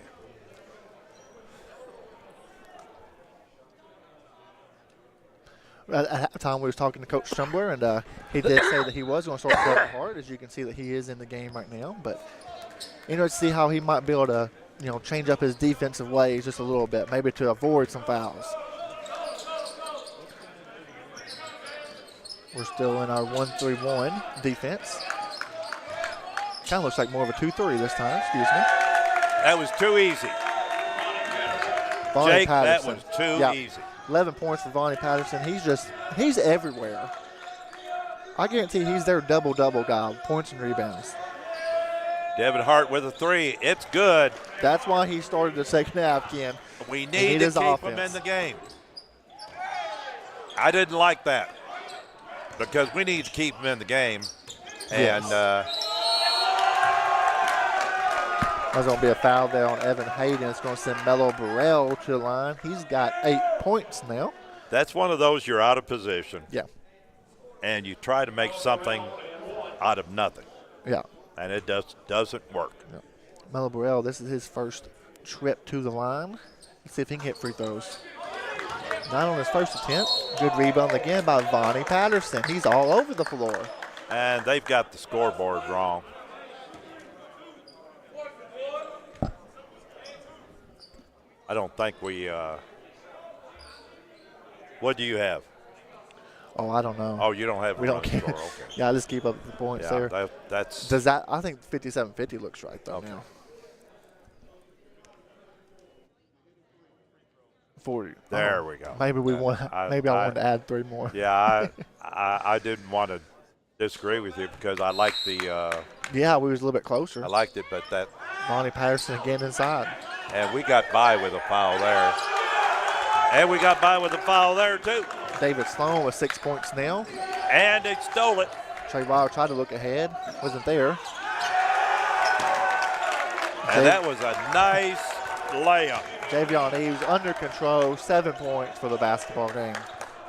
At the time we was talking to Coach Stumbler, and he did say that he was going to start playing hard. As you can see, that he is in the game right now. But to see how he might be able to, change up his defensive ways just a little bit, maybe to avoid some fouls. We're still in our 1-3-1 defense. Kind of looks like more of a 2-3 this time. Excuse me. That was too easy. Vonnie Jake, Patterson. that was too easy. 11 points for Vonnie Patterson. He's everywhere. I guarantee he's their double-double guy, points and rebounds. Devin Hart with a 3. It's good. That's why he started the second half, Ken. We need to keep him in the game. I didn't like that because we need to keep him in the game. And there's going to be a foul there on Evan Hayden. It's going to send Melo Burrell to the line. He's got 8 points now. That's one of those you're out of position. Yeah. And you try to make something out of nothing. Yeah. And it doesn't work. Yeah. Melo Burrell, this is his first trip to the line. Let's see if he can hit free throws. Not on his first attempt. Good rebound again by Vonnie Patterson. He's all over the floor. And they've got the scoreboard wrong. I don't think we what do you have? Oh, I don't know. Oh, you don't have We don't care. score. Okay. Yeah, just keep up the points Yeah, there. that's Does that? I think 57-50 looks right though Okay. now. 40. There Oh, we go. Maybe we want. Maybe I wanted to add 3 more. Yeah, I didn't want to disagree with you because I like the Yeah, we was a little bit closer. I liked it, but that Vonnie Patterson again inside. and we got by with a foul there. And we got by with a foul there too. David Sloan with 6 points now. And they stole it. Trey Wilder tried to look ahead, wasn't there. And that was a nice layup. Javion Eves under control, 7 points for the basketball game.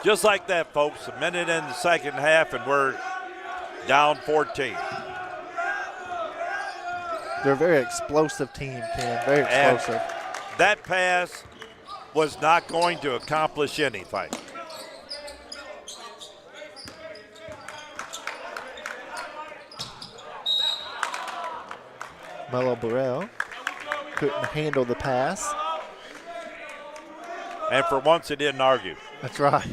Just like that, folks. A minute in the second half, and we're down 14. They're a very explosive team, Ken. Very explosive. And that pass was not going to accomplish anything. Melo Burrell couldn't handle the pass. And for once, he didn't argue. That's right.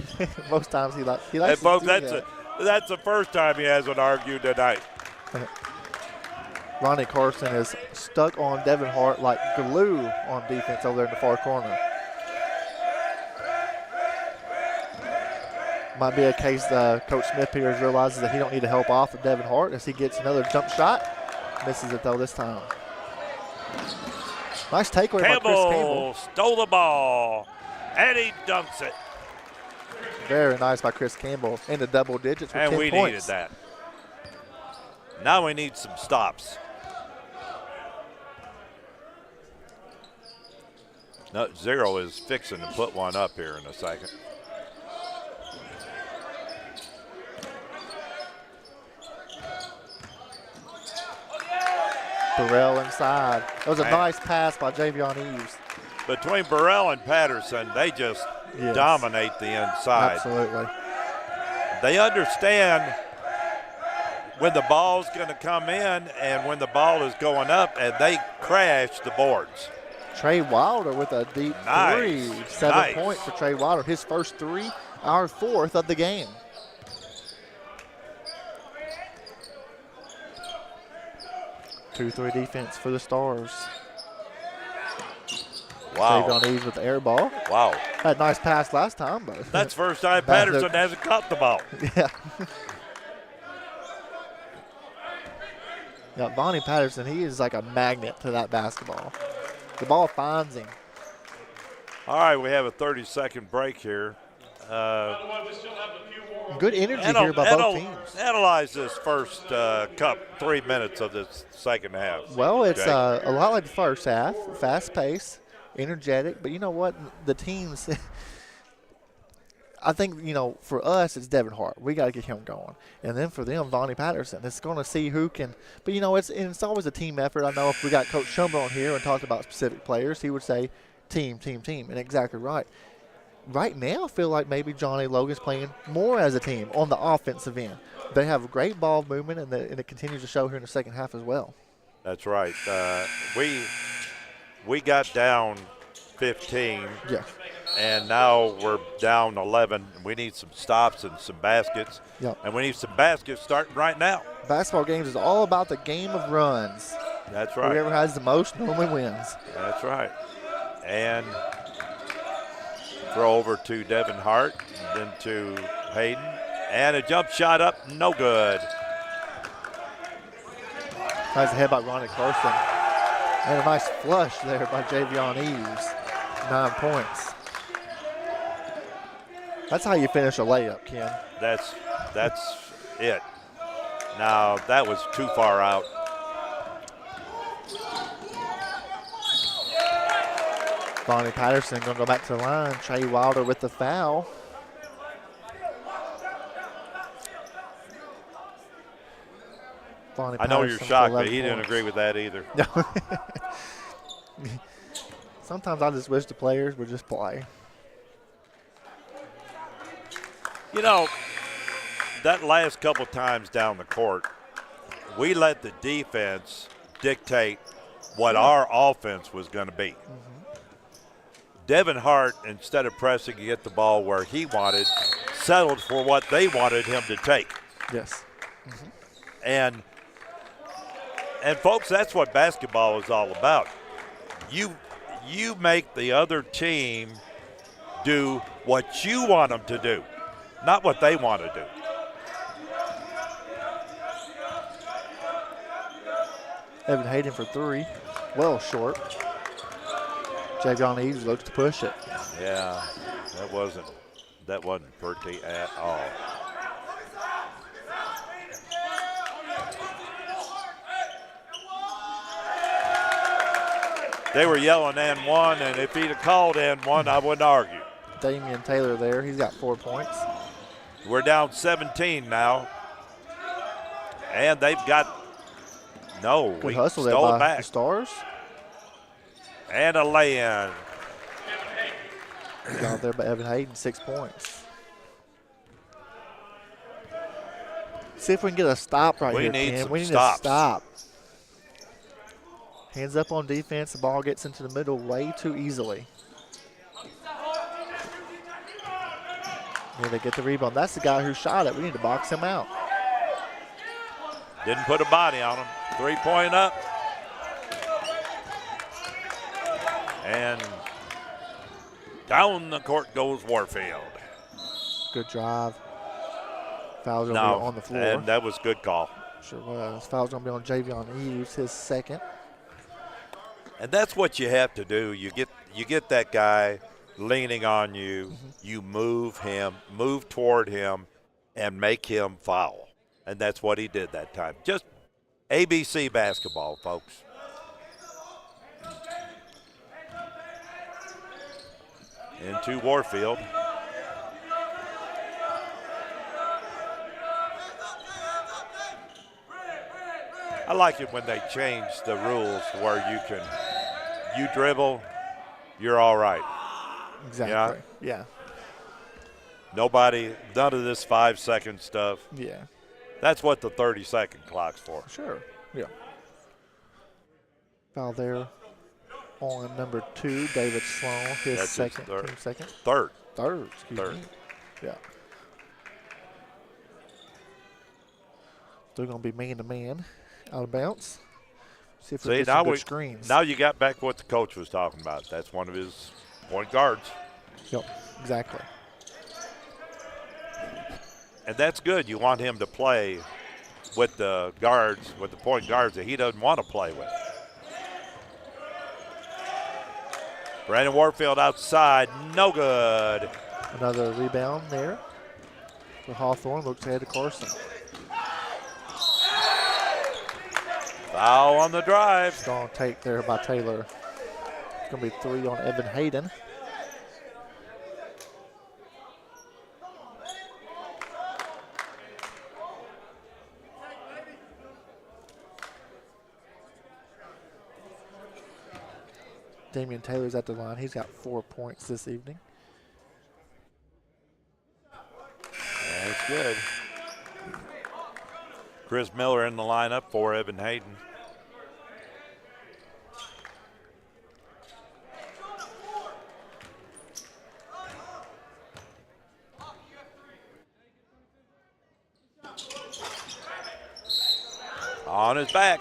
Most times he likes And to folks, do that. that's the first time he hasn't argued tonight. Ronnie Carson is stuck on Devin Hart like glue on defense over there in the far corner. Might be a case Coach Smith here realizes that he don't need to help off of Devin Hart as he gets another jump shot. Misses it though this time. Nice takeaway by Chris Campbell. Stole the ball, and he dunks it. Very nice by Chris Campbell in the double digits with And 10 we points. needed that. Now we need some stops. No, Zero is fixing to put one up here in a second. Burrell inside. That was a nice pass by Javion Eves. Between Burrell and Patterson, they just dominate the inside. Absolutely. They understand when the ball's going to come in and when the ball is going up, and they crash the boards. Trey Wilder with a deep Nice. three. 7 Nice. points for Trey Wilder. His first three, our fourth of the game. Two-three defense for the Stars. Wow. Saved on Eves with the air ball. Wow. Had a nice pass last time, but That's first time Bad Patterson hook. hasn't caught the ball. yeah. Yeah, Vonnie Patterson, he is like a magnet to that basketball. The ball finds him. All right, we have a 30-second break here. Good energy here by both teams. Analyze this first 3 minutes of this second half. Well, it's Jake. a lot like the first half, fast pace, energetic. But you know what? The teams, I think, for us, it's Devin Hart. We got to get him going. And then for them, Vonnie Patterson. It's going to see who can. But, it's always a team effort. I know if we got Coach Schumber on here and talked about specific players, he would say team, team, team. And exactly right. Right now, I feel like maybe Johnny Logan's playing more as a team on the offensive end. They have great ball movement, and it continues to show here in the second half as well. That's right. We got down 15. Yeah. And now we're down 11. We need some stops and some baskets. Yep. And we need some baskets starting right now. Basketball games is all about the game of runs. That's right. Whoever has the most normally wins. That's right. And throw over to Devin Hart, then to Hayden. And a jump shot up, no good. Nice head by Ronnie Carson. And a nice flush there by Javion Eves. 9 points. That's how you finish a layup, Ken. That's it. Now, that was too far out. Vonnie Patterson going to go back to the line. Trey Wilder with the foul. Vonnie I know you're Patterson for shocked, but 11 he didn't points. agree with that either. Sometimes I just wish the players would just play. You know, that last couple times down the court, we let the defense dictate what our offense was going to be. Devin Hart, instead of pressing to get the ball where he wanted, settled for what they wanted him to take. Yes. And folks, that's what basketball is all about. You make the other team do what you want them to do, not what they want to do. Evan Hayden for 3. Well short. Javion Eves looks to push it. Yeah, that wasn't pretty at all. They were yelling and one, and if he'd have called and one, I wouldn't argue. Damian Taylor there. He's got 4 points. We're down 17 now. And they've got, no, Good we hustle there stole by it back. the Stars. And a lay-in. Got there by Evan Hayden, 6 points. See if we can get a stop right We here, need Ken. some We need stops. a stop. Hands up on defense. The ball gets into the middle way too easily. Yeah, they get the rebound. That's the guy who shot it. We need to box him out. Didn't put a body on him. 3-point up. And down the court goes Warfield. Good drive. Foul's going to be on the floor. And that was good call. Sure was. Foul's going to be on Javion Eves, his second. And that's what you have to do. You get that guy leaning on you. You move him, move toward him, and make him foul. And that's what he did that time. Just ABC basketball, folks. Into Warfield. I like it when they change the rules where you dribble, you're all right. Exactly. Yeah. None of this 5-second stuff. Yeah. That's what the 30-second clock's for. Sure. Yeah. Foul there on number 2, David Sloan, his That's second. his Team second. Third. Excuse me. Yeah. They're going to be man-to-man out of bounds. See if we get some good screens. Now you got back what the coach was talking about. That's one of his point guards. Yep, exactly. And that's good. You want him to play with the guards, with the point guards that he doesn't want to play with. Brandon Warfield outside, no good. Another rebound there for Hawthorne. Looks ahead to Carson. Foul on the drive. Strong take there by Taylor. It's going to be 3 on Evan Hayden. Damian Taylor's at the line. He's got 4 points this evening. That's good. Chris Miller in the lineup for Evan Hayden. On his back.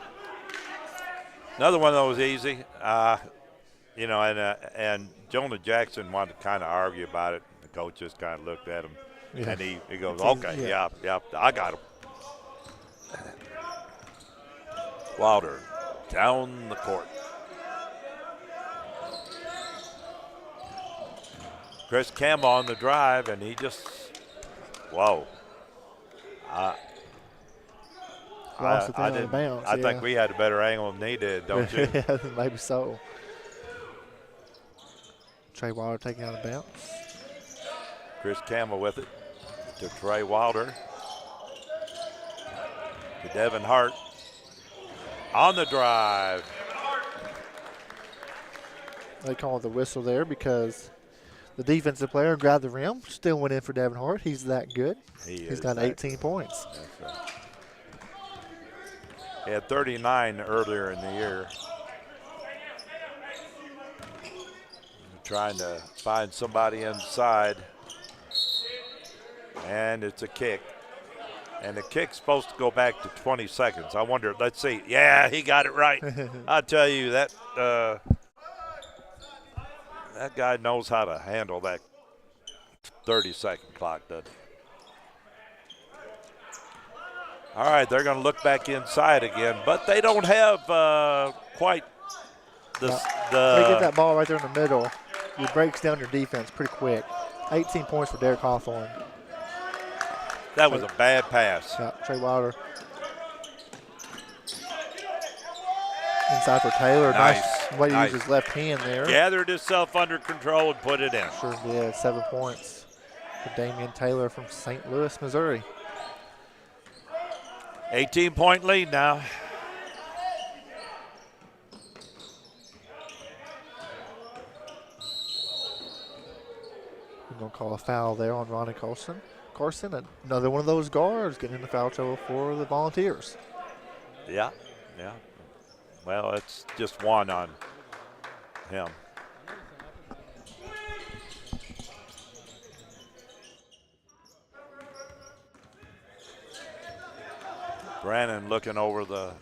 Another one that was easy. And Jonah Jackson wanted to kind of argue about it. The coach just kind of looked at him, and he goes, okay, yeah, I got him. Wilder down the court. Chris Campbell on the drive, and he just, whoa. Lost it out of bounds. I think we had a better angle than he did, don't you? Yeah, maybe so. Trey Wilder taking out of bounds. Chris Campbell with it to Trey Wilder. To Devin Hart. on the drive. They call the whistle there because the defensive player grabbed the rim. Still went in for Devin Hart. He's that good. He's got 18 points. That's right. He had 39 earlier in the year. Trying to find somebody inside. And it's a kick. And the kick's supposed to go back to 20 seconds. I wonder, let's see. Yeah, he got it right. I'll tell you, that guy knows how to handle that 30-second clock, doesn't he? All right, they're going to look back inside again, but they don't have quite the. They get that ball right there in the middle. It breaks down your defense pretty quick. 18 points for Derek Hawthorne. That was a bad pass. Yeah, Trey Wilder. Inside for Taylor. Nice way to use his left hand there. Gathered himself under control and put it in. Sure did. 7 points for Damian Taylor from St. Louis, Missouri. 18-point lead now. We're going to call a foul there on Ronnie Carson. Another one of those guards getting into foul trouble for the Volunteers. Yeah. Well, it's just one on him. Brannon looking over the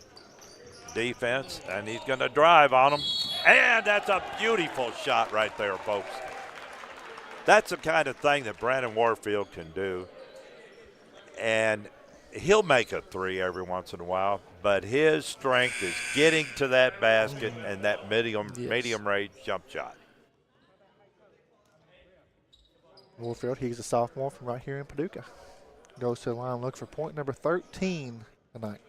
defense, and he's going to drive on him. And that's a beautiful shot right there, folks. That's the kind of thing that Brandon Warfield can do. And he'll make a three every once in a while, but his strength is getting to that basket and that medium range jump shot. Warfield, he's a sophomore from right here in Paducah. Goes to the line, look for point number 13 tonight.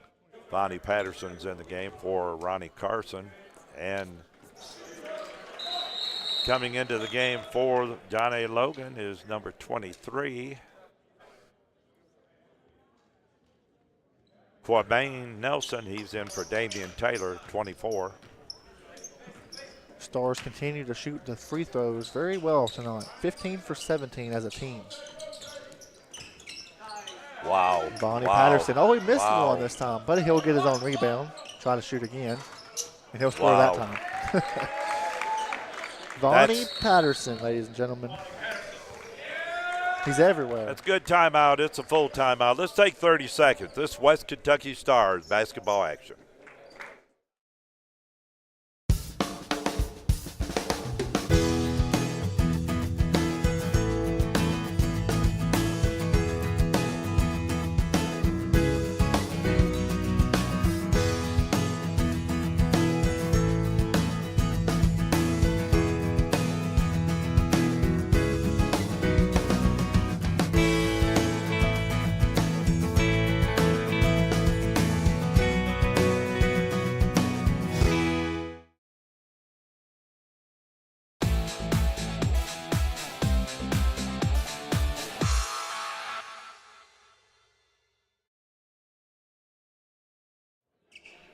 Bonnie Patterson's in the game for Ronnie Carson. And coming into the game for John A. Logan is number 23. Quabain Nelson, he's in for Damian Taylor, 24. Stars continue to shoot the free throws very well tonight. 15 for 17 as a team. Wow. Bonnie Patterson. Oh, he missed one this time, but he'll get his own rebound. Try to shoot again, and he'll score that time. Bonnie Patterson, ladies and gentlemen. He's everywhere. That's a good timeout. It's a full timeout. Let's take 30 seconds. This West Kentucky Stars basketball action.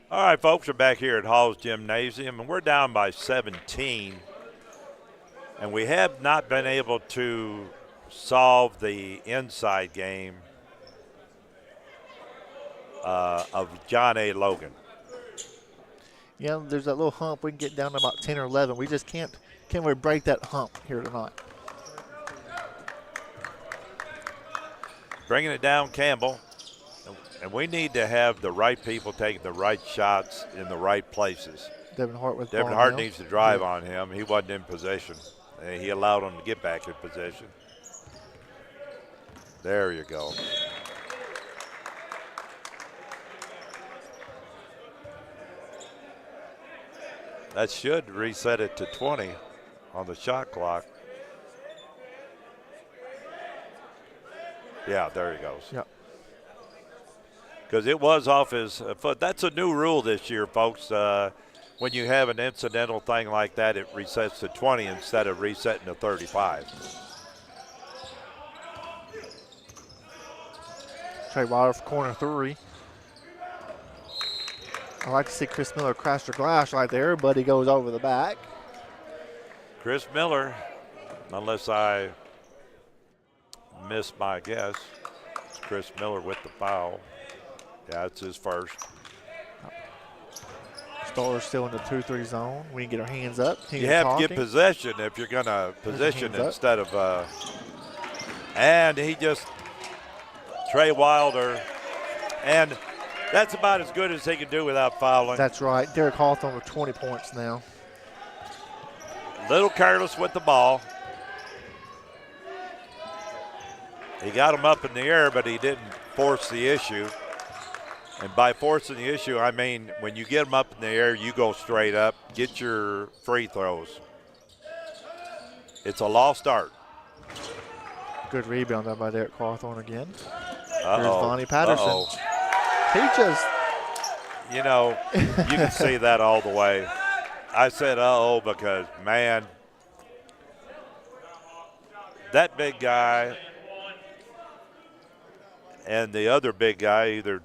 All right, folks, we're back here at Haws Gymnasium, and we're down by 17. And we have not been able to solve the inside game of John A. Logan. Yeah, there's that little hump. We can get down to about 10 or 11. We just can't really break that hump here tonight. Bringing it down, Campbell. And we need to have the right people taking the right shots in the right places. Devin Hart Devin Hart needs to drive on him. He wasn't in possession. He allowed him to get back in possession. There you go. That should reset it to 20 on the shot clock. Yeah, there he goes. Yep. Because it was off his foot. That's a new rule this year, folks. When you have an incidental thing like that, it resets to 20 instead of resetting to 35. Trey Wilder for corner three. I like to see Chris Miller crash the glass right there, but he goes over the back. Chris Miller, unless I missed my guess, it's Chris Miller with the foul. Yeah, it's his first. Stars still in the 2-3 zone. We can get our hands up. You have to get possession if you're going to position instead of and he just, Trey Wilder, and that's about as good as he can do without fouling. That's right. Derek Hawthorne with 20 points now. Little careless with the ball. He got him up in the air, but he didn't force the issue. And by forcing the issue, I mean when you get him up in the air, you go straight up, get your free throws. It's a lost art. Good rebound up by Derek Hawthorne again. Uh-oh. Here's Vonnie Patterson. Uh-oh. He just. You know, you can see that all the way. I said uh-oh because, man, that big guy and the other big guy, either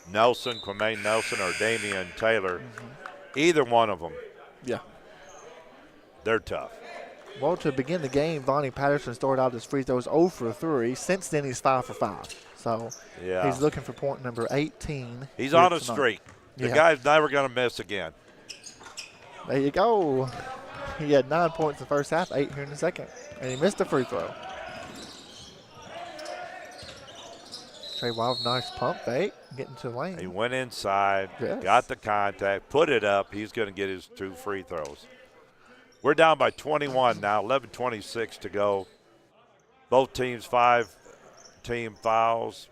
Nelson, Kwame Nelson, or Damian Taylor, either one of them. Yeah. They're tough. Well, to begin the game, Vonnie Patterson started out his free throws 0 for 3. Since then, he's 5 for 5. So yeah, he's looking for point number 18. He's on a streak. The guy's never going to miss again. There you go. He had 9 points in the first half, 8 here in the second. And he missed a free throw. Trey Wild, nice pump fake, getting to the lane. He went inside, yes, got the contact, put it up. He's going to get his 2 free throws. We're down by 21 now, 11:26 to go. Both teams 5-team fouls,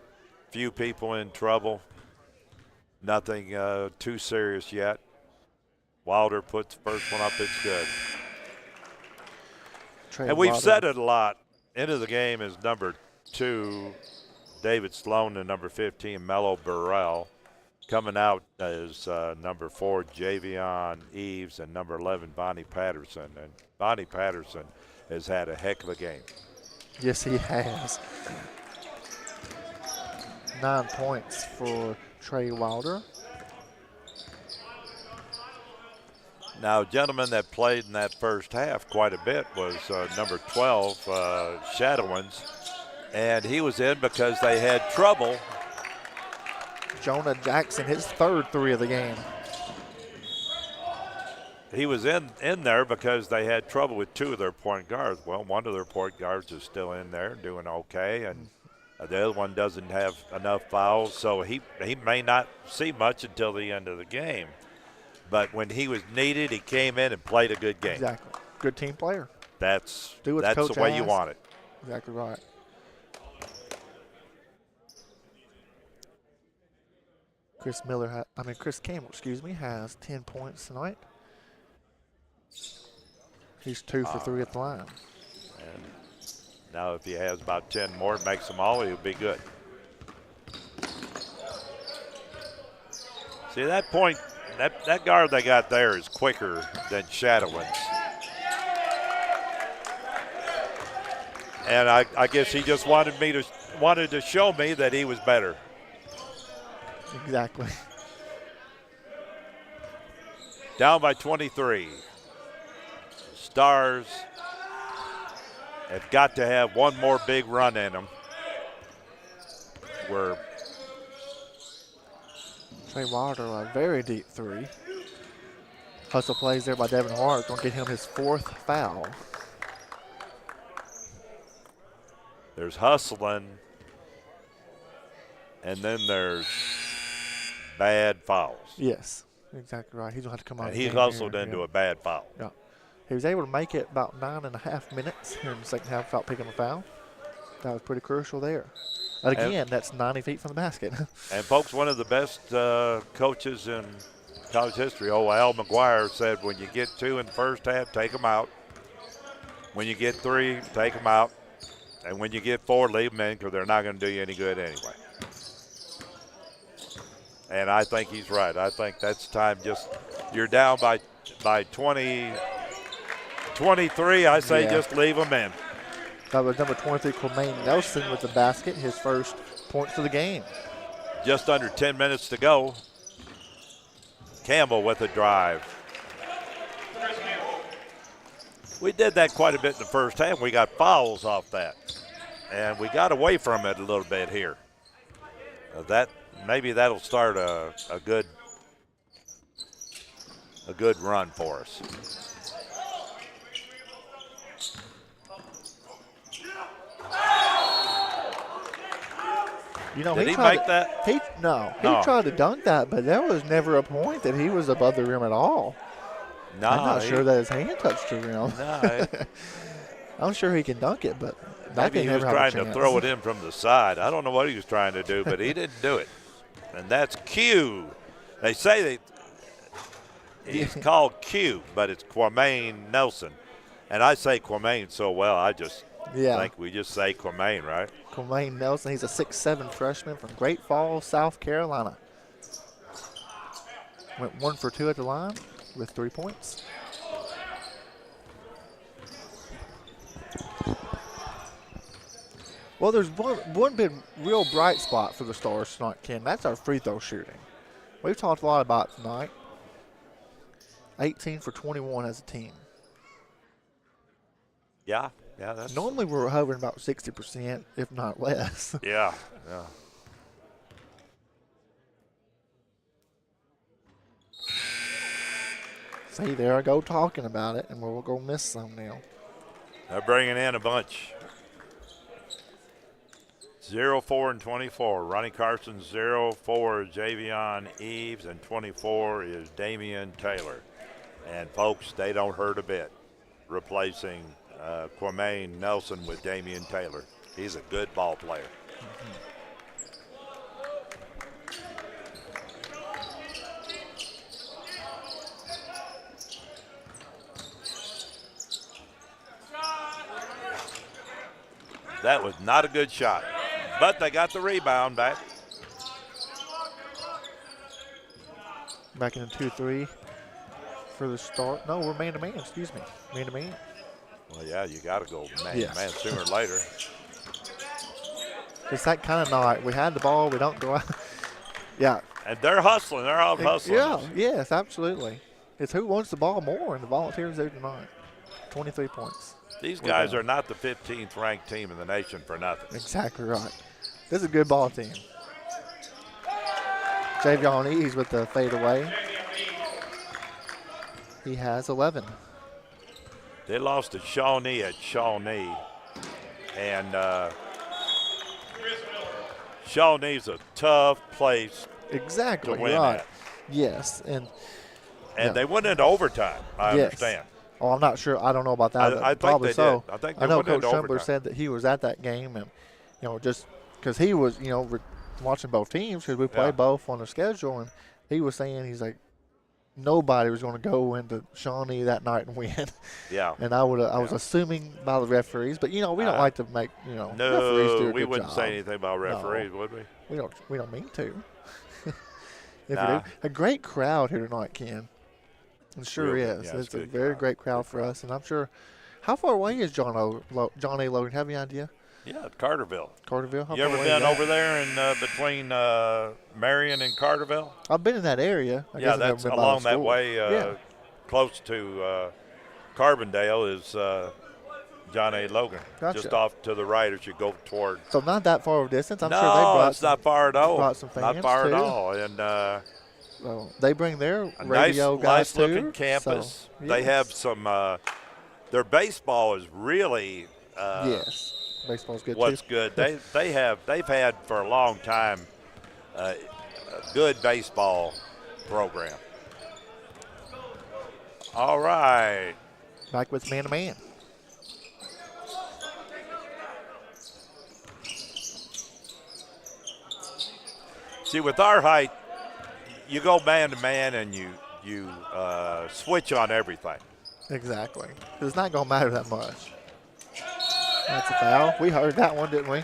few people in trouble. Nothing too serious yet. Wilder puts the first one up, it's good. And we've said it a lot. End of the game is number 2, David Sloan, and number 15, Mello Burrell. Coming out is number 4, Javion Eves, and number 11, Vonnie Patterson. And Vonnie Patterson has had a heck of a game. Yes, he has. 9 points for Trey Wilder. Now, a gentleman that played in that first half quite a bit was number 12, Shadowins, and he was in because they had trouble. Jonah Jackson, his 3rd 3 of the game. He was in there because they had trouble with 2 of their point guards. Well, one of their point guards is still in there doing okay, and the other one doesn't have enough fouls, so he may not see much until the end of the game. But when he was needed, he came in and played a good game. Exactly. Good team player. That's the way you want it. Exactly right. Chris Campbell, has 10 points tonight. He's 2 for 3 at the line. And now if he has about 10 more, makes them all, he'll be good. See, that point, that guard they got there is quicker than Shadowins. And I guess he just wanted to show me that he was better. Exactly. Down by 23. Stars have got to have one more big run in them. Where Trey Wilder, a very deep 3. Hustle plays there by Devin Hart, going to get him his 4th foul. there's hustling, and then there's bad fouls. Yes, exactly right. He's going to have to come out. And he hustled into a bad foul. Yeah. He was able to make it about 9.5 minutes here in the second half without picking a foul. That was pretty crucial there. But again, that's 90 feet from the basket. And, folks, one of the best coaches in college history, Al McGuire, said when you get 2 in the first half, take them out. When you get 3, take them out. And when you get 4, leave them in because they're not going to do you any good anyway. And I think he's right. I think that's time. Just you're down by 23. I say just leave them in. That was number 23, Kwame Nelson, with the basket, his first points of the game. Just under 10 minutes to go. Campbell with a drive. We did that quite a bit in the first half. We got fouls off that, and we got away from it a little bit here. Maybe that'll start a good run for us. You know, Did he tried make that? He tried to dunk that, but there was never a point that he was above the rim at all. No, I'm not sure that his hand touched the rim. No, I'm sure he can dunk it, but maybe he was trying to throw it in from the side. I don't know what he was trying to do, but he didn't do it. And that's Q. They say he's called Q, but it's Kwame Nelson. And I say Kwame so well, I just think we just say Kwame, right? Kwame Nelson, he's a 6'7" freshman from Great Falls, South Carolina. Went 1 for 2 at the line with 3 points. Well, there's one big real bright spot for the Stars tonight, Ken. That's our free throw shooting. We've talked a lot about it tonight. 18 for 21 as a team. Yeah, that's Normally we're hovering about 60%, if not less. Yeah. See, there I go talking about it, and we'll go miss some now. They're bringing in a bunch. 0, 4, and 24. Ronnie Carson, 0, 4 is Javion Eves, and 24 is Damian Taylor. And, folks, they don't hurt a bit, replacing Kwame Nelson with Damian Taylor. He's a good ball player. That was not a good shot, but they got the rebound back. Back in 2-3 for the start. No, we're man-to-man, excuse me. Man-to-man. Well, yeah, you got to go man sooner or later. It's that kind of night. We had the ball. We don't go out. Yeah. And they're hustling. They're out hustling. Yeah, yes, absolutely. It's who wants the ball more, and the Volunteers do tonight. 23 points. These guys are not the 15th ranked team in the nation for nothing. Exactly right. This is a good ball team. Javion Eves with the fadeaway. He has 11. They lost to Shawnee at Shawnee. And Shawnee's a tough place exactly to win right. at. Yes. And they went into overtime, I understand. Oh, I'm not sure. I don't know about that. I think probably they so. did. I think I know went Coach into Schumber overtime. said that he was at that game, and just because he was, watching both teams because we played both on the schedule, and he was saying he's like nobody was going to go into Shawnee that night and win. Yeah. And I was assuming by the referees, but we don't like to make referees do a No, we good wouldn't job. say anything about referees, would we? We don't mean to. If we do. A great crowd here tonight, Ken. It sure Really? is. Yeah, It's a good very crowd. great crowd for us, and I'm sure. How far away is John A. Logan? Have you any idea? Yeah, Carterville. Carterville. How You far ever away is been that? over there in between Marion and Carterville? I've been in that area. I guess I've never that's been by the along that school. way. Yeah. Close to Carbondale is John A. Logan. Gotcha. Just off to the right as you go toward. So not that far of a distance. I'm no, sure they brought it's not far at all. brought some fans not far too. at all. And So they bring their a radio guys nice looking too. campus. So, They yes. have some. Their baseball is really. Yes, baseball's good What's too. good? They've had for a long time a good baseball program. All right. Back with man-to-man. See, with our height, you go man to man and you switch on everything. Exactly. It's not going to matter that much. That's a foul. We heard that one, didn't we?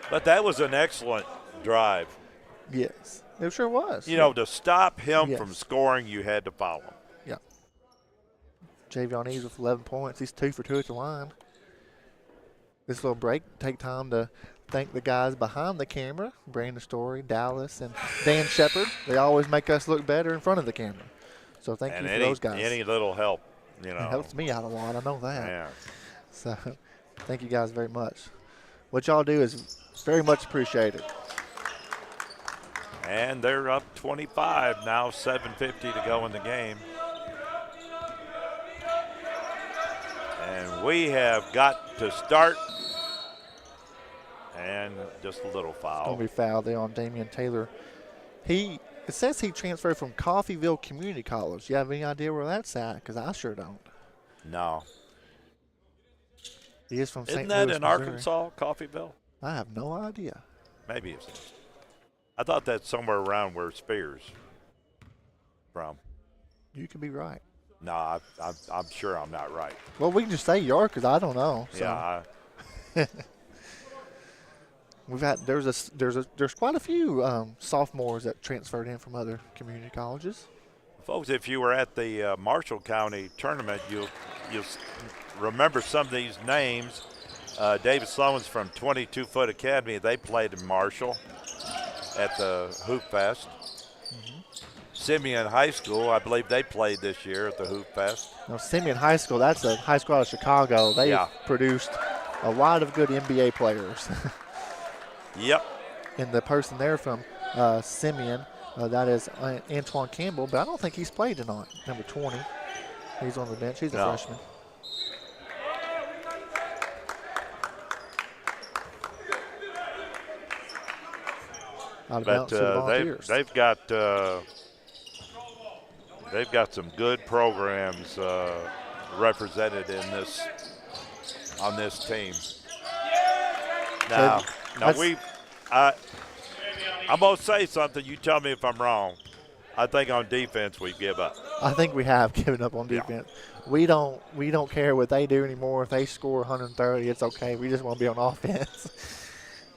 But that was an excellent drive. Yes. It sure was. To stop him Yes. from scoring, you had to foul him. Yeah. Javion Eves with 11 points. He's 2 for 2 at the line. This little break, take time to thank the guys behind the camera, Brandon Story, Dallas, and Dan Shepard. They always make us look better in front of the camera. So thank you for those guys. Any little help, It helps me out a lot. I know that. Yeah. So thank you guys very much. What y'all do is very much appreciated. And they're up 25 now, 7:50 to go in the game. And we have got to start. And just a little foul. Going to be fouled there on Damian Taylor. It says he transferred from Coffeyville Community College. You have any idea where that's at? Because I sure don't. No. He is from St. Isn't that Louis, in Missouri. Arkansas, Coffeyville? I have no idea. Maybe it's. I thought that's somewhere around where Spears from. You could be right. No, I'm sure I'm not right. Well, we can just say York because I don't know. So. Yeah. We've had there's quite a few sophomores that transferred in from other community colleges. Folks, if you were at the Marshall County tournament, you'll remember some of these names. David Sloan's from 22 Foot Academy. They played in Marshall at the Hoop Fest. Simeon High School, I believe they played this year at the Hoop Fest. Now, Simeon High School, that's a high school out of Chicago. They've produced a lot of good NBA players. Yep. And the person there from Simeon, that is Antoine Campbell, but I don't think he's played tonight. Number 20. He's on the bench. He's a freshman. Out of bounds to the Volunteers. They've got some good programs represented on this team. Now I'm going to say something. You tell me if I'm wrong. I think on defense we give up. I think we have given up on defense. Yeah. We don't care what they do anymore. If they score 130, it's okay. We just want to be on offense.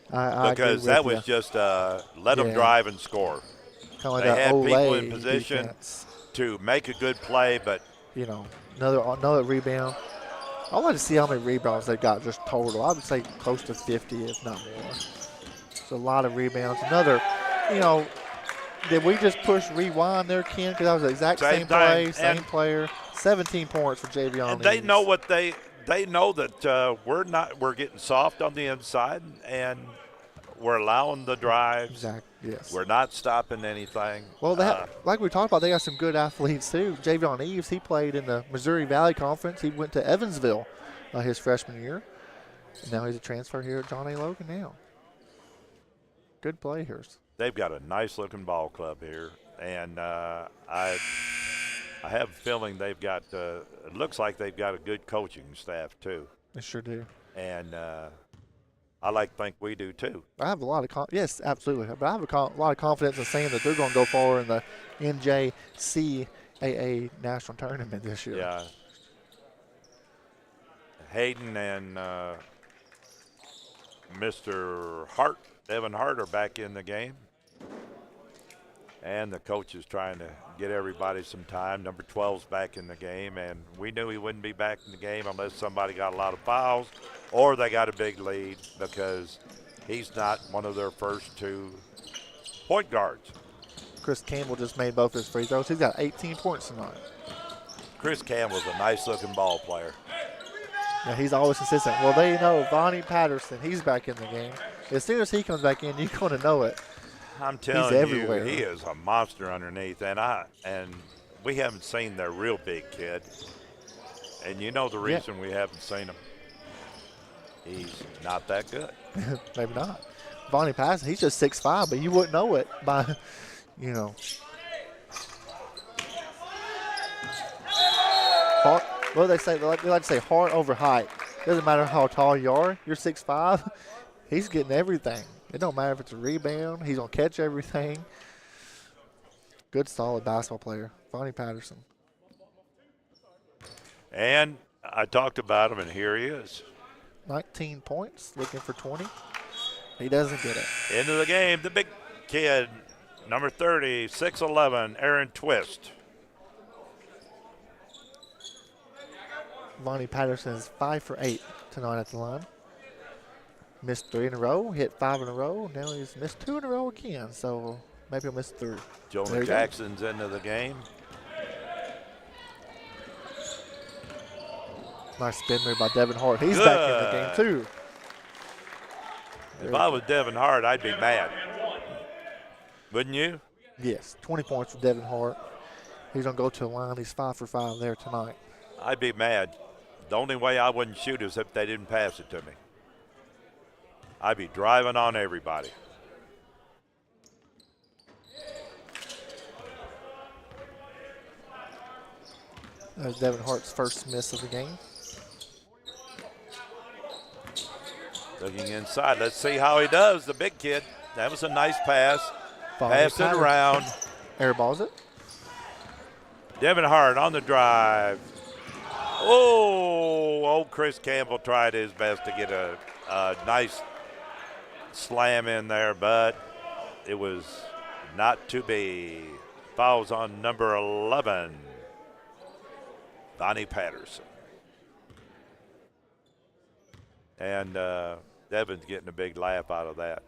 Because that was just let them drive and score. Kind of like they that had people in Olay position defense. To make a good play, but another rebound. I want to see how many rebounds they got just total. I would say close to 50, if not more. It's a lot of rebounds. Another, did we just push rewind there, Ken? Because that was the exact same play, same player. 17 points for Javion. And they know what they know that we're getting soft on the inside, and we're allowing the drives. Exactly. Yes. We're not stopping anything. Well, like we talked about, they got some good athletes too. Javion Eves, he played in the Missouri Valley Conference. He went to Evansville his freshman year. And now he's a transfer here at John A. Logan now. Good players. They've got a nice-looking ball club here, and I have a feeling they've got. It looks like they've got a good coaching staff too. They sure do. And I like to think we do too. I have a lot of yes, absolutely. But I have a lot of confidence in saying that they're going to go far in the NJCAA national tournament this year. Yeah. Hayden and Mr. Hart, Evan Hart, are back in the game. And the coach is trying to get everybody some time. Number 12's back in the game, and we knew he wouldn't be back in the game unless somebody got a lot of fouls or they got a big lead, because he's not one of their first two point guards. Chris Campbell just made both his free throws. He's got 18 points tonight. Chris Campbell's a nice-looking ball player. Yeah, he's always consistent. Well, they know Vonnie Patterson, he's back in the game. As soon as he comes back in, you're going to know it. I'm telling you, he is a monster underneath, and we haven't seen their real big kid. And you know the reason we haven't seen him? He's not that good. Maybe not. Vonnie Patterson, he's just 6'5", but you wouldn't know it by, Heart, what do they say? They like to say heart over height. Doesn't matter how tall you are. You're 6'5". He's getting everything. It don't matter if it's a rebound. He's going to catch everything. Good, solid basketball player, Vonnie Patterson. And I talked about him, and here he is. 19 points, looking for 20. He doesn't get it. Into the game, the big kid, number 30, 6'11", Aaron Twist. Vonnie Patterson is 5 for 8 tonight at the line. Missed 3 in a row, hit 5 in a row. Now he's missed 2 in a row again, so maybe he'll miss 3. Jonah Jackson's into the game. Nice spin move by Devin Hart. He's back in the game, too. If I was Devin Hart, I'd be mad. Wouldn't you? Yes, 20 points for Devin Hart. He's going to go to the line. He's 5 for 5 there tonight. I'd be mad. The only way I wouldn't shoot is if they didn't pass it to me. I'd be driving on everybody. That's Devin Hart's first miss of the game. Looking inside. Let's see how he does, the big kid. That was a nice pass. Passed it around. Airballs it. Devin Hart on the drive. Oh, old Chris Campbell tried his best to get a nice slam in there, but it was not to be. Fouls on number 11, Donnie Patterson. And Devin's getting a big laugh out of that.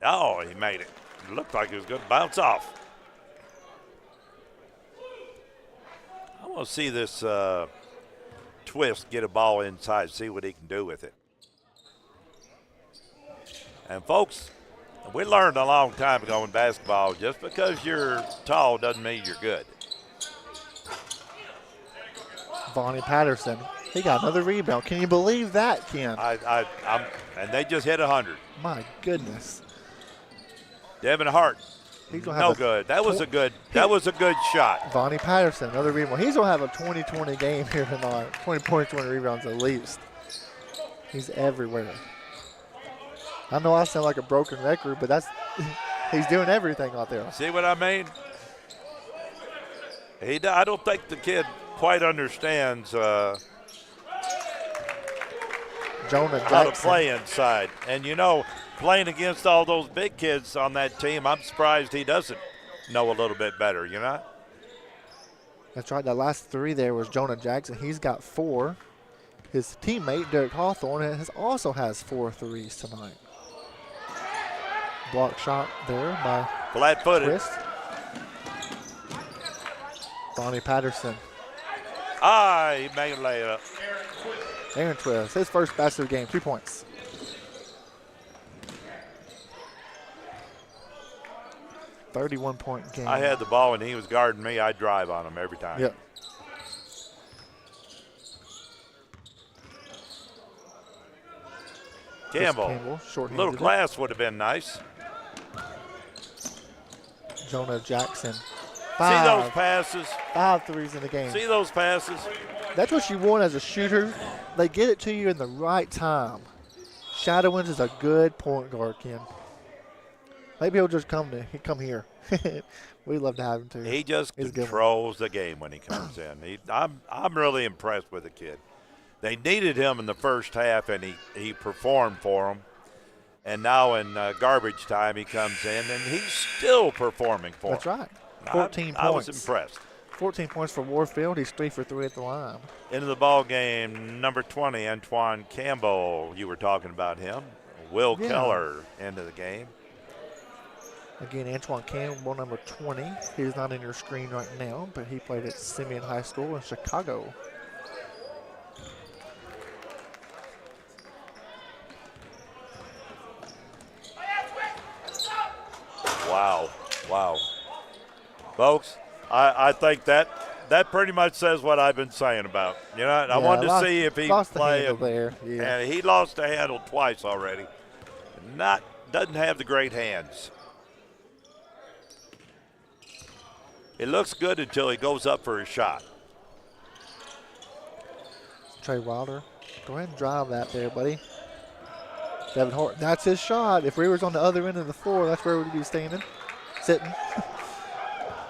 Oh, he made it. It looked like he was going to bounce off. I want to see this Twist get a ball inside, see what he can do with it. And, folks, we learned a long time ago in basketball, just because you're tall doesn't mean you're good. Vonnie Patterson. He got another rebound. Can you believe that, Ken? And they just hit 100. My goodness. Devin Hart, no good. That was a good shot. Vonnie Patterson, another rebound. He's going to have a 20-20 game here tonight. 20 points, 20 rebounds at least. He's everywhere. I know I sound like a broken record, but he's doing everything out there. See what I mean? I don't think the kid quite understands Jonah Jackson. How to play inside. And, playing against all those big kids on that team, I'm surprised he doesn't know a little bit better, That's right. That last 3 there was Jonah Jackson. He's got 4. His teammate, Derek Hawthorne, also has 4 threes tonight. Block shot there by flat-footed. Twist. Vonnie Patterson. He made a layup. Aaron Twist, his first basket of the game, 2 points. .31 game. I had the ball and he was guarding me. I'd drive on him every time. Yep. Campbell, a little glass would have been nice. Jonah Jackson. See those passes? 5 threes in the game. See those passes? That's what you want as a shooter. They get it to you in the right time. Shadowins is a good point guard, Ken. Maybe he'll just come here. We'd love to have him too. He just controls the game when he comes in. I'm really impressed with the kid. They needed him in the first half, and he performed for them. And now in garbage time, he comes in, and he's still performing for them. That's right. 14 points. I was impressed. 14 points for Warfield. He's 3 for 3 at the line. Into the ball game, number 20, Antoine Campbell. You were talking about him. Will Keller into the game. Again, Antoine Campbell, number 20. He's not in your screen right now, but he played at Simeon High School in Chicago. Wow. Folks, I think that pretty much says what I've been saying about. I wanted to see if he could play. And he lost the handle twice already. Doesn't have the great hands. It looks good until he goes up for his shot. Trey Wilder, go ahead and drive that there, buddy. Devin Hart, that's his shot. If we was on the other end of the floor, that's where we'd be standing, sitting,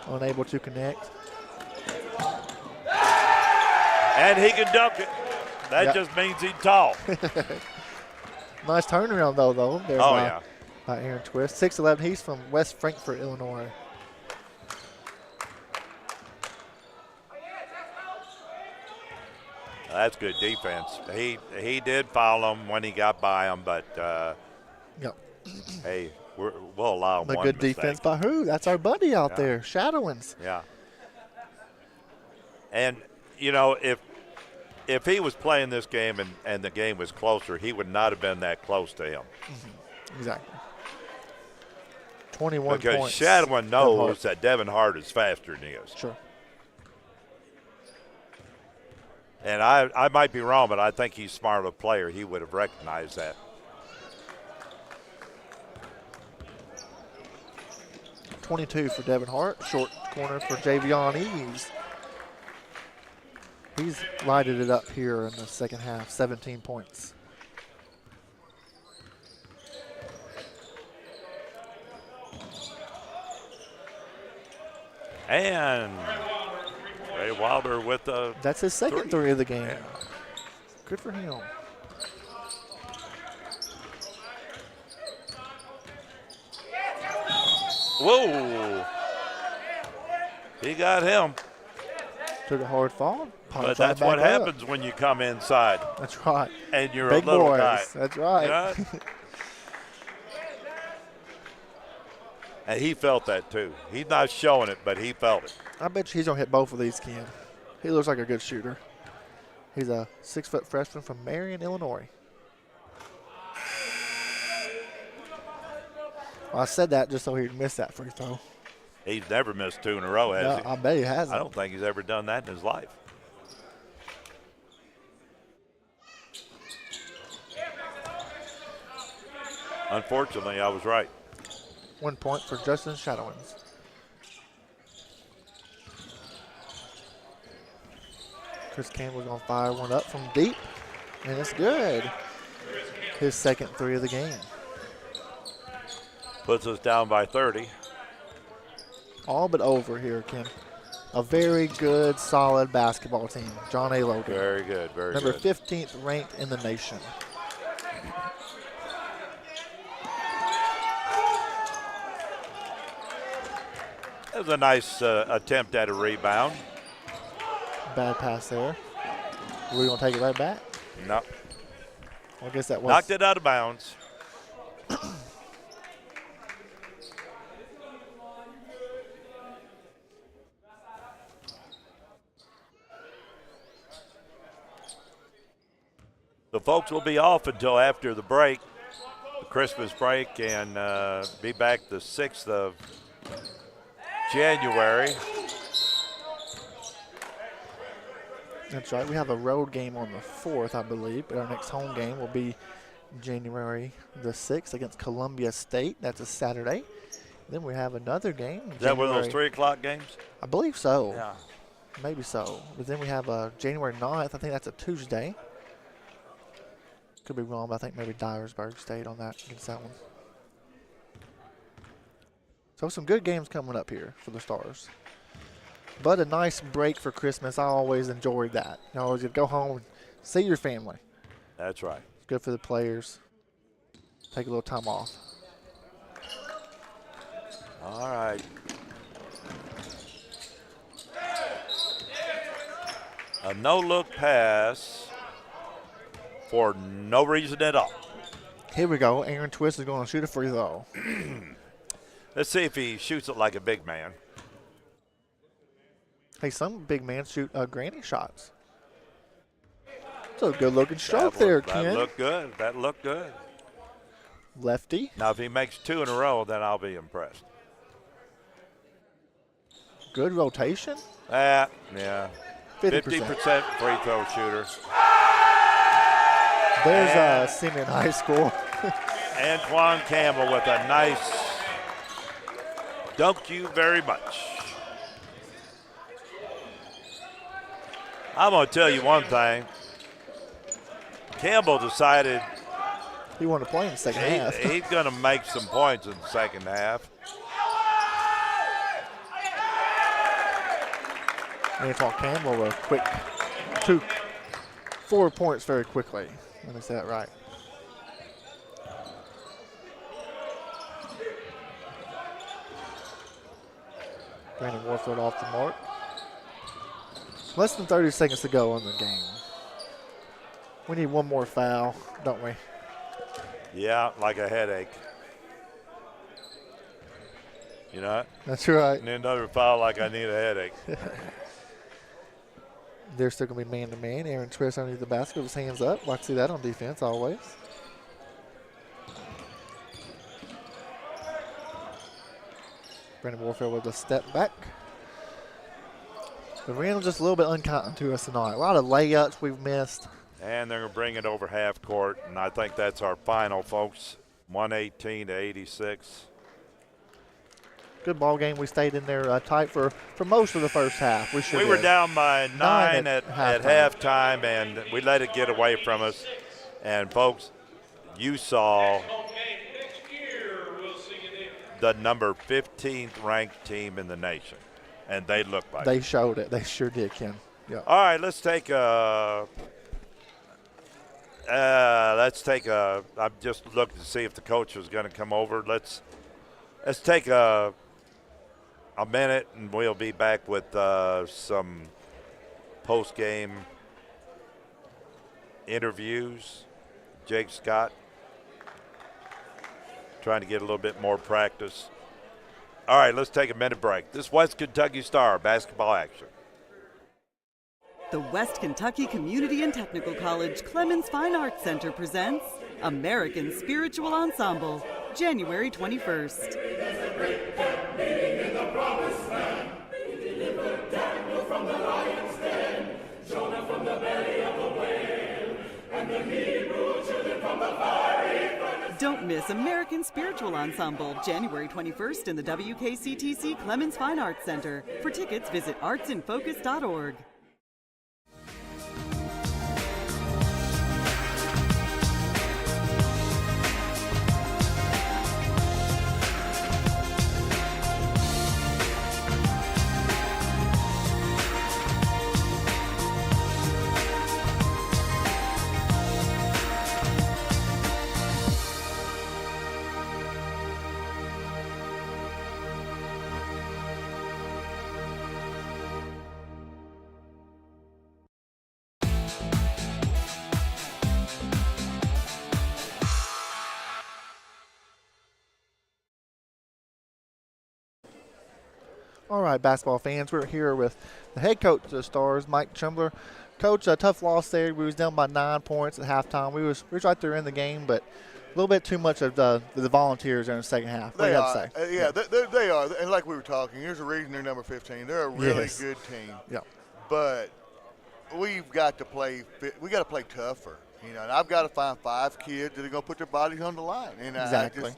unable to connect. And he can dunk it. That just means he's tall. Nice turnaround, though. There by Aaron Twist. 6'11", he's from West Frankfort, Illinois. That's good defense. He did foul him when he got by him, but Yep. hey, we'll allow him The one good mistake. defense by who? That's our buddy out there, Shadowins. Yeah. And, you know, if he was playing this game and the game was closer, he would not have been that close to him. Exactly. 21 because points. Shadowin knows that Devin Hart is faster than he is. Sure. And I might be wrong, but I think he's smart of a player. He would have recognized that. .22 for Devin Hart. Short corner for Javion Eves. He's lighted it up here in the second half, 17 points. And Ray Wilder with the That's his second three of the game. Yeah. Good for him. Whoa. He got him. Took a hard fall. But that's what happens when you come inside. That's right. And you're Big a little boys. guy. That's right. Yeah. And he felt that too. He's not showing it, but he felt it. I bet you he's going to hit both of these, Ken. He looks like a good shooter. He's a 6-foot freshman from Marion, Illinois. Well, I said that just so he'd miss that free throw. He's never missed two in a row, has he? I bet he hasn't. I don't think he's ever done that in his life. Unfortunately, I was right. 1 point for Justin Shadowins. Chris Campbell's going to fire one up from deep, and it's good. His second three of the game. Puts us down by 30. All but over here, Ken. A very good, solid basketball team. John A. Logan. Very good, very Number good. 15th ranked in the nation. That was a nice attempt at a rebound. Bad pass there. We're going to take it right back. No. Well, I guess that was. Knocked it out of bounds. The folks will be off until after the break, the Christmas break, and be back the 6th of January. That's right. We have a road game on the 4th, I believe, but our next home game will be January the 6th against Columbia State. That's a Saturday. Then we have another game. Is that one of those 3 o'clock games? I believe so. Yeah. Maybe so. But then we have January 9th. I think that's a Tuesday. Could be wrong, but I think maybe Dyersburg State on that against that one. So some good games coming up here for the Stars. But a nice break for Christmas. I always enjoyed that. You always go home and see your family. That's right. It's good for the players. Take a little time off. All right. A no-look pass for no reason at all. Here we go. Aaron Twist is going to shoot a free throw. Let's see if he shoots it like a big man. Hey, some big men shoot granny shots. It's a good-looking stroke there, Ken. That looked good. That looked good. Lefty. Now, if he makes 2 in a row, then I'll be impressed. Good rotation. Yeah. 50%. 50% free throw shooter. There's Simeon High School. Antoine Campbell with a nice thank you very much. I'm going to tell you one thing. Campbell decided He wanted to play in the second half. he's going to make some points in the second half. Antoine Campbell, a quick 4 points very quickly. Let me say that right. Brandon Warfield off the mark. Less than 30 seconds to go in the game. We need one more foul, don't we? Yeah, like a headache. You know? That's right. And another foul like I need a headache. They're still going to be man-to-man. Aaron Twist underneath the basket with his hands up. Like to see that on defense always. Brandon Warfield with a step back. The Randall just a little bit unkind to us tonight. A lot of layups we've missed. And they're going to bring it over half court, and I think that's our final, folks. 118-86. Good ball game. We stayed in there tight for most of the first half. We were down by 9 at halftime. halftime, and we let it get away from us. And, folks, you saw the number 15th ranked team in the nation, and they looked like They showed it. They sure did, Ken. Yeah. All right, let's take a I'm just looking to see if the coach was going to come over. Let's take a minute, and we'll be back with some post-game interviews. Jake Scott trying to get a little bit more practice. All right, let's take a minute break. This West Kentucky Star basketball action. The West Kentucky Community and Technical College Clemens Fine Arts Center presents American Spiritual Ensemble, January 21st. Don't miss American Spiritual Ensemble, January 21st in the WKCTC Clemens Fine Arts Center. For tickets, visit artsinfocus.org. All right, basketball fans, we're here with the head coach of the Stars, Mike Trembler. Coach, a tough loss there. We was down by 9 points at halftime. We was right there in the game, but a little bit too much of the Volunteers in the second half. What do you have to say? Yeah, they are. And like we were talking, here's a reason they're number 15. They're a really good team. Yeah. But we've got to play. We got to play tougher. You know, and I've got to find 5 kids that are going to put their bodies on the line. And Exactly.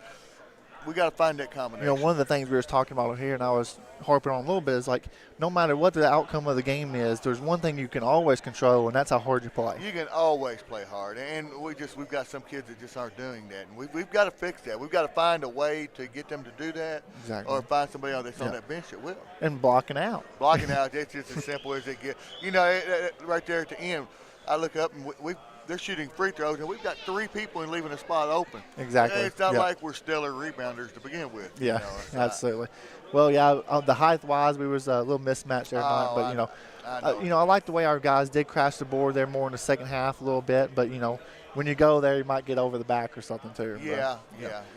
We got to find that combination. You know, one of the things we were talking about here, and I was harping on a little bit, is like no matter what the outcome of the game is, there's one thing you can always control, and that's how hard you play. You can always play hard, and we've got some kids that just aren't doing that, and we've got to fix that. We've got to find a way to get them to do that, Exactly. or find somebody else that's on that bench that will. And blocking out. Blocking out, that's just as simple as it gets. You know, right there at the end, I look up and they're shooting free throws, and we've got 3 people and leaving a spot open. Exactly. It's not like we're stellar rebounders to begin with. Yeah, you know, absolutely. Well, yeah, the height-wise, we was a little mismatched there tonight, but I like the way our guys did crash the board there more in the second half a little bit, but when you go there, you might get over the back or something too. Yeah.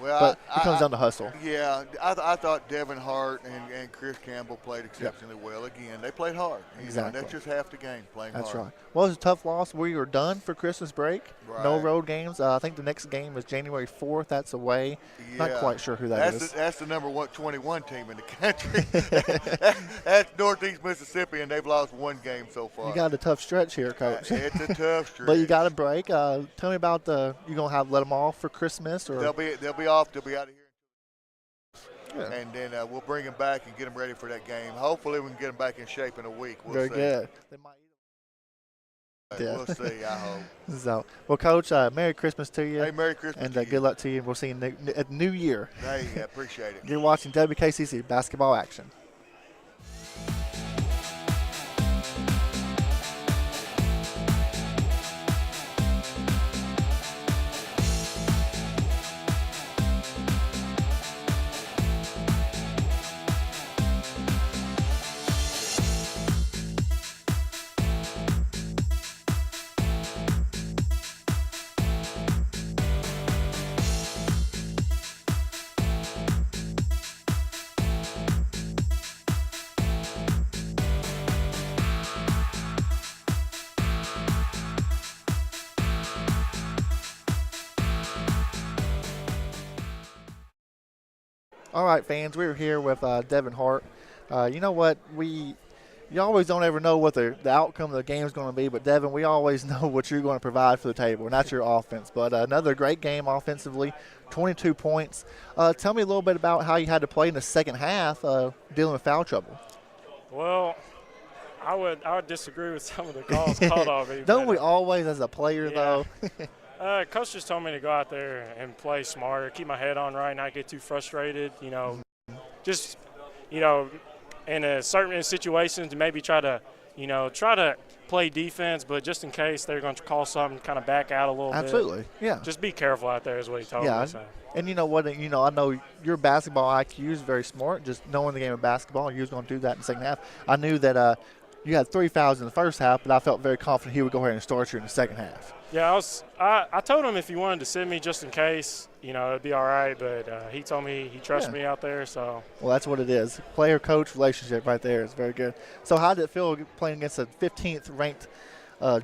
Well, but it comes down to hustle. Yeah, I thought Devin Hart and Chris Campbell played exceptionally well. Again, they played hard. Exactly. That's just half the game, playing hard. That's right. Well, it was a tough loss. We were done for Christmas break. Right. No road games. I think the next game is January 4th. That's away. Yeah. Not quite sure who that is. That's the number 21 team in the country. That's Northeast Mississippi, and they've lost 1 game so far. You got a tough stretch here, Coach. It's a tough stretch. But you got a break. Tell me about you gonna let them off for Christmas, or they'll be off. They'll be out of here. Yeah. And then we'll bring them back and get them ready for that game. Hopefully, we can get them back in shape in a week. We'll Very see. good. They might We'll see. I hope. So, well, Coach, Merry Christmas to you. Hey, Merry Christmas and to you. good luck to you. We'll see you at New Year. Hey, I appreciate it. You're watching WKCC basketball action. All right, fans, we're here with Devin Hart. You know what? You always don't ever know what the outcome of the game is going to be, but Devin, we always know what you're going to provide for the table, and that's your offense. But another great game offensively, 22 points. Tell me a little bit about how you had to play in the second half dealing with foul trouble. Well, I would disagree with some of the calls called on me. Don't we always as a player, though? Coach just told me to go out there and play smarter, keep my head on right, not get too frustrated. Just in certain situations, maybe try to play defense, but just in case they're going to call something, kind of back out a little bit. Absolutely, yeah. Just be careful out there is what he told me. So. And you know what? I know your basketball IQ is very smart. Just knowing the game of basketball, you was going to do that in the second half. I knew that you had 3 fouls in the first half, but I felt very confident he would go ahead and start you in the second half. Yeah, I told him if he wanted to sit me just in case, it'd be all right. But he told me he trusts me out there. So. Well, that's what it is. Player-coach relationship right there is very good. So how did it feel playing against a 15th ranked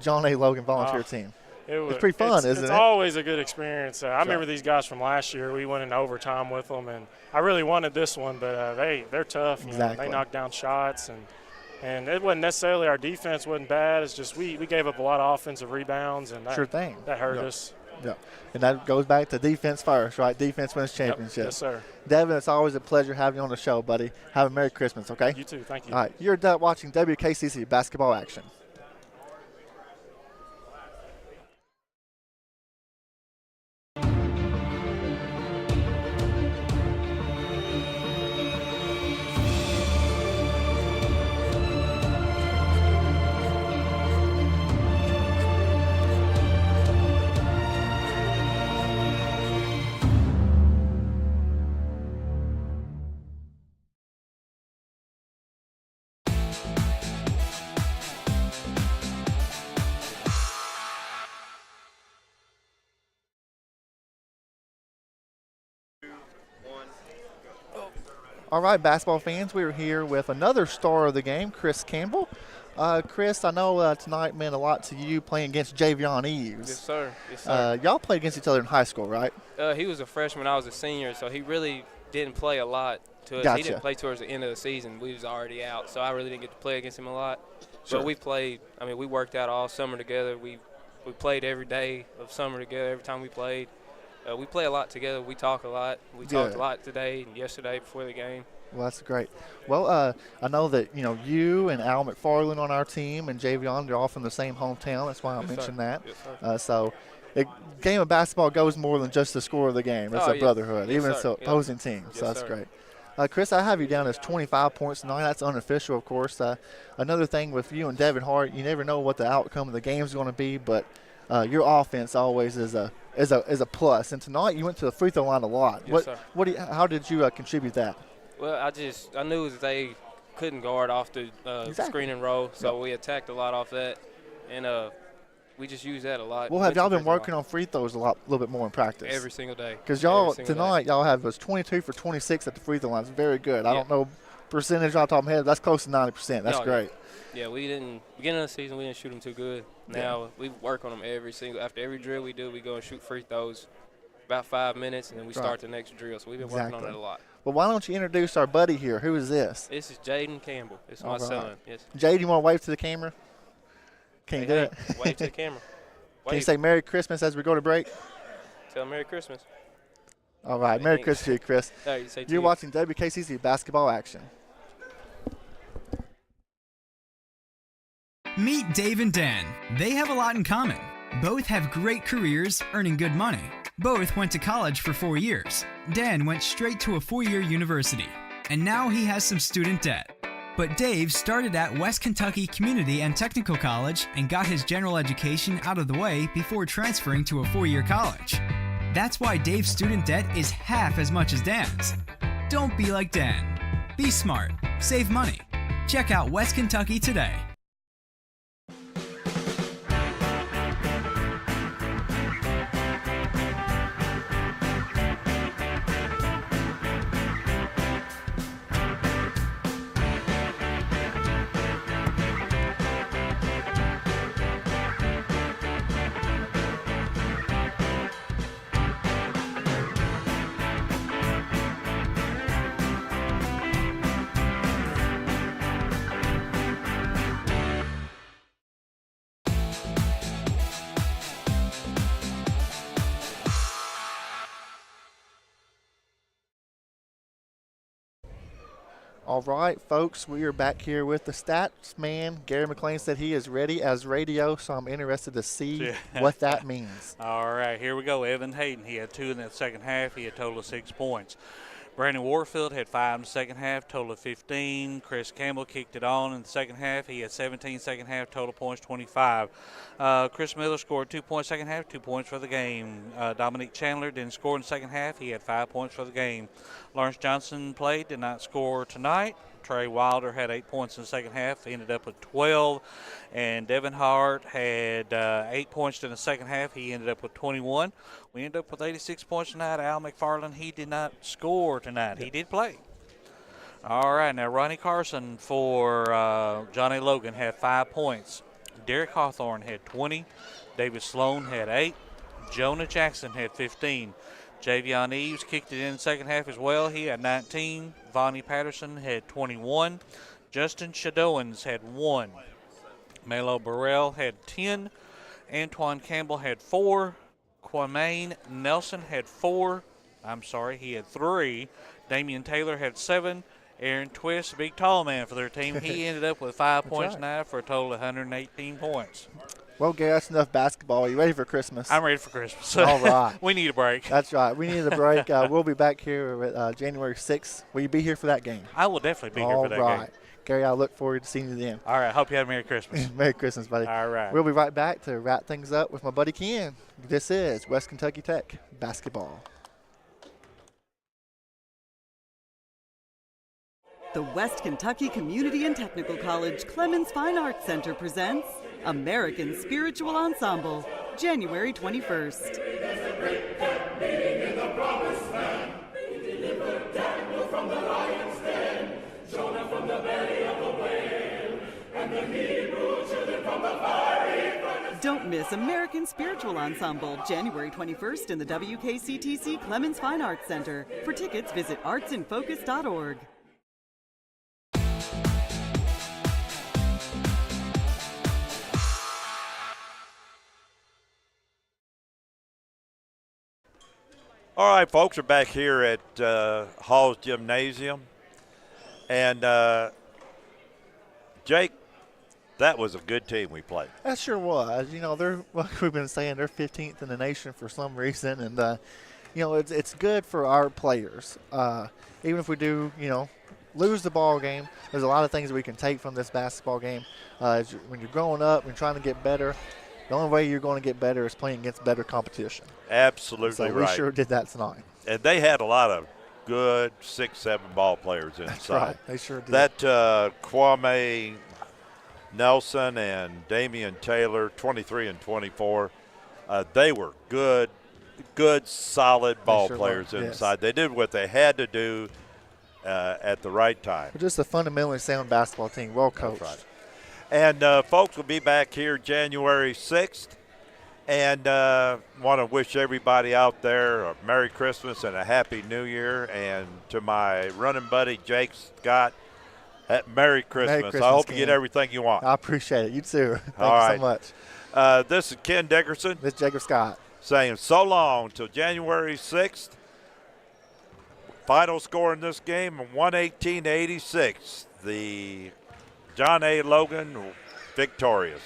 John A. Logan volunteer team? It's pretty fun, isn't it? It's always a good experience. I remember these guys from last year. We went into overtime with them, and I really wanted this one, but they're tough. Exactly. They knock down shots, and it wasn't necessarily our defense wasn't bad. It's just we gave up a lot of offensive rebounds, and that hurt us. Yeah, and that goes back to defense first, right? Defense wins championship. Yes, sir. Devin, it's always a pleasure having you on the show, buddy. Have a Merry Christmas, okay? You too. Thank you. All right, you're watching WKCC basketball action. All right, basketball fans, we are here with another star of the game, Chris Campbell. Chris, I know tonight meant a lot to you playing against Javion Eves. Yes, sir. Yes, sir. Y'all played against each other in high school, right? He was a freshman. I was a senior, so he really didn't play a lot to us. Gotcha. He didn't play towards the end of the season. We was already out, so I really didn't get to play against him a lot. Sure. But we played. I mean, we worked out all summer together. We played every day of summer together. Every time we played, we play a lot together. We talk a lot. We talked a lot today and yesterday before the game. Well, that's great. Well, I know that you and Al McFarland on our team and Javion, they're all from the same hometown. That's why I mentioned that. Yes, so, the game of basketball goes more than just the score of the game. It's a brotherhood, even if it's an opposing team. So that's great. Chris, I have you down as 25 points tonight. That's unofficial, of course. Another thing with you and Devin Hart, you never know what the outcome of the game is going to be, but your offense always is a plus. And tonight you went to the free throw line a lot. Yes, sir. How did you contribute that? Well, I knew that they couldn't guard off the screen and roll, so we attacked a lot off that, and we just used that a lot. Well, have y'all been working on free throws a little bit more in practice? Every single day. Because y'all tonight y'all have was 22 for 26 at the free throw line. It's very good. I don't know percentage off the top of my head. That's close to 90%. That's great. Yeah, we didn't beginning of the season we didn't shoot them too good. Now we work on them after every drill we do. We go and shoot free throws about 5 minutes, and then we start the next drill. So we've been working on it a lot. Well, why don't you introduce our buddy here? Who is this? This is Jaden Campbell. This is my son. Yes. Jaden, you want to wave to the camera? Can you do it? Wave to the camera. Can you say Merry Christmas as we go to break? Tell Merry Christmas. All right. Merry Christmas to you, Chris. You're watching WKCC basketball action. Meet Dave and Dan. They have a lot in common. Both have great careers earning good money. Both went to college for 4 years. Dan went straight to a 4-year university, and now he has some student debt. But Dave started at West Kentucky Community and Technical College and got his general education out of the way before transferring to a 4-year college. That's why Dave's student debt is half as much as Dan's. Don't be like Dan. Be smart. Save money. Check out West Kentucky today. All right, folks, we are back here with the stats man. Gary McLean said he is ready as radio, so I'm interested to see what that means. All right, here we go. Evan Hayden, he had 2 in that second half. He had a total of 6 points. Brandon Warfield had 5 in the second half, total of 15. Chris Campbell kicked it on in the second half. He had 17 second half, total points 25. Chris Miller scored 2 points second half, 2 points for the game. Dominique Chandler didn't score in the second half. He had 5 points for the game. Lawrence Johnson played, did not score tonight. Trey Wilder had 8 points in the second half, ended up with 12. And Devin Hart had 8 points in the second half. He ended up with 21. We ended up with 86 points tonight. Al McFarland, he did not score tonight. He did play. All right, now Ronnie Carson for Johnny Logan had 5 points. Derek Hawthorne had 20. David Sloan had 8. Jonah Jackson had 15. Javion Eves kicked it in the second half as well. He had 19. Vonnie Patterson had 21. Justin Shadowins had 1. Melo Burrell had 10. Antoine Campbell had 4. Kwame Nelson had 4. He had 3. Damian Taylor had 7. Aaron Twist, big tall man for their team, he ended up with 5 points now for a total of 118 points. Well, Gary, that's enough basketball. Are you ready for Christmas? I'm ready for Christmas. All right. We need a break. That's right. We need a break. We'll be back here January 6th. Will you be here for that game? I will definitely be here for that All right. game. Gary, I look forward to seeing you then. All right. Hope you have a Merry Christmas. Merry Christmas, buddy. All right. We'll be right back to wrap things up with my buddy Ken. This is West Kentucky Tech basketball. The West Kentucky Community and Technical College Clemens Fine Arts Center presents American Spiritual Ensemble, January 21st. Don't miss American Spiritual Ensemble, January 21st in the WKCTC Clemens Fine Arts Center. For tickets, visit artsinfocus.org. All right, folks, we're back here at Haws Gymnasium. And, Jake, that was a good team we played. That sure was. You know, they're, like we've been saying, they're 15th in the nation for some reason. And, you know, it's good for our players. Even if we do, you know, lose the ball game, there's a lot of things that we can take from this basketball game. When you're growing up and trying to get better, the only way you're going to get better is playing against better competition. Absolutely so right. We sure did that tonight. And they had a lot of good 6-7 ball players inside. That's right. They sure did. That Kwame Nelson and Damian Taylor, 23 and 24, they were good, solid ball players inside. Yes. They did what they had to do at the right time. Just a fundamentally sound basketball team, well coached. That's right. And, folks, will be back here January 6th. And want to wish everybody out there a Merry Christmas and a Happy New Year. And to my running buddy, Jake Scott, Merry Christmas. I hope you get everything you want. I appreciate it. You too. Thank you so much. This is Ken Dickerson. This is Jacob Scott. Saying so long till January 6th. Final score in this game, 118-86. The John A. Logan victorious.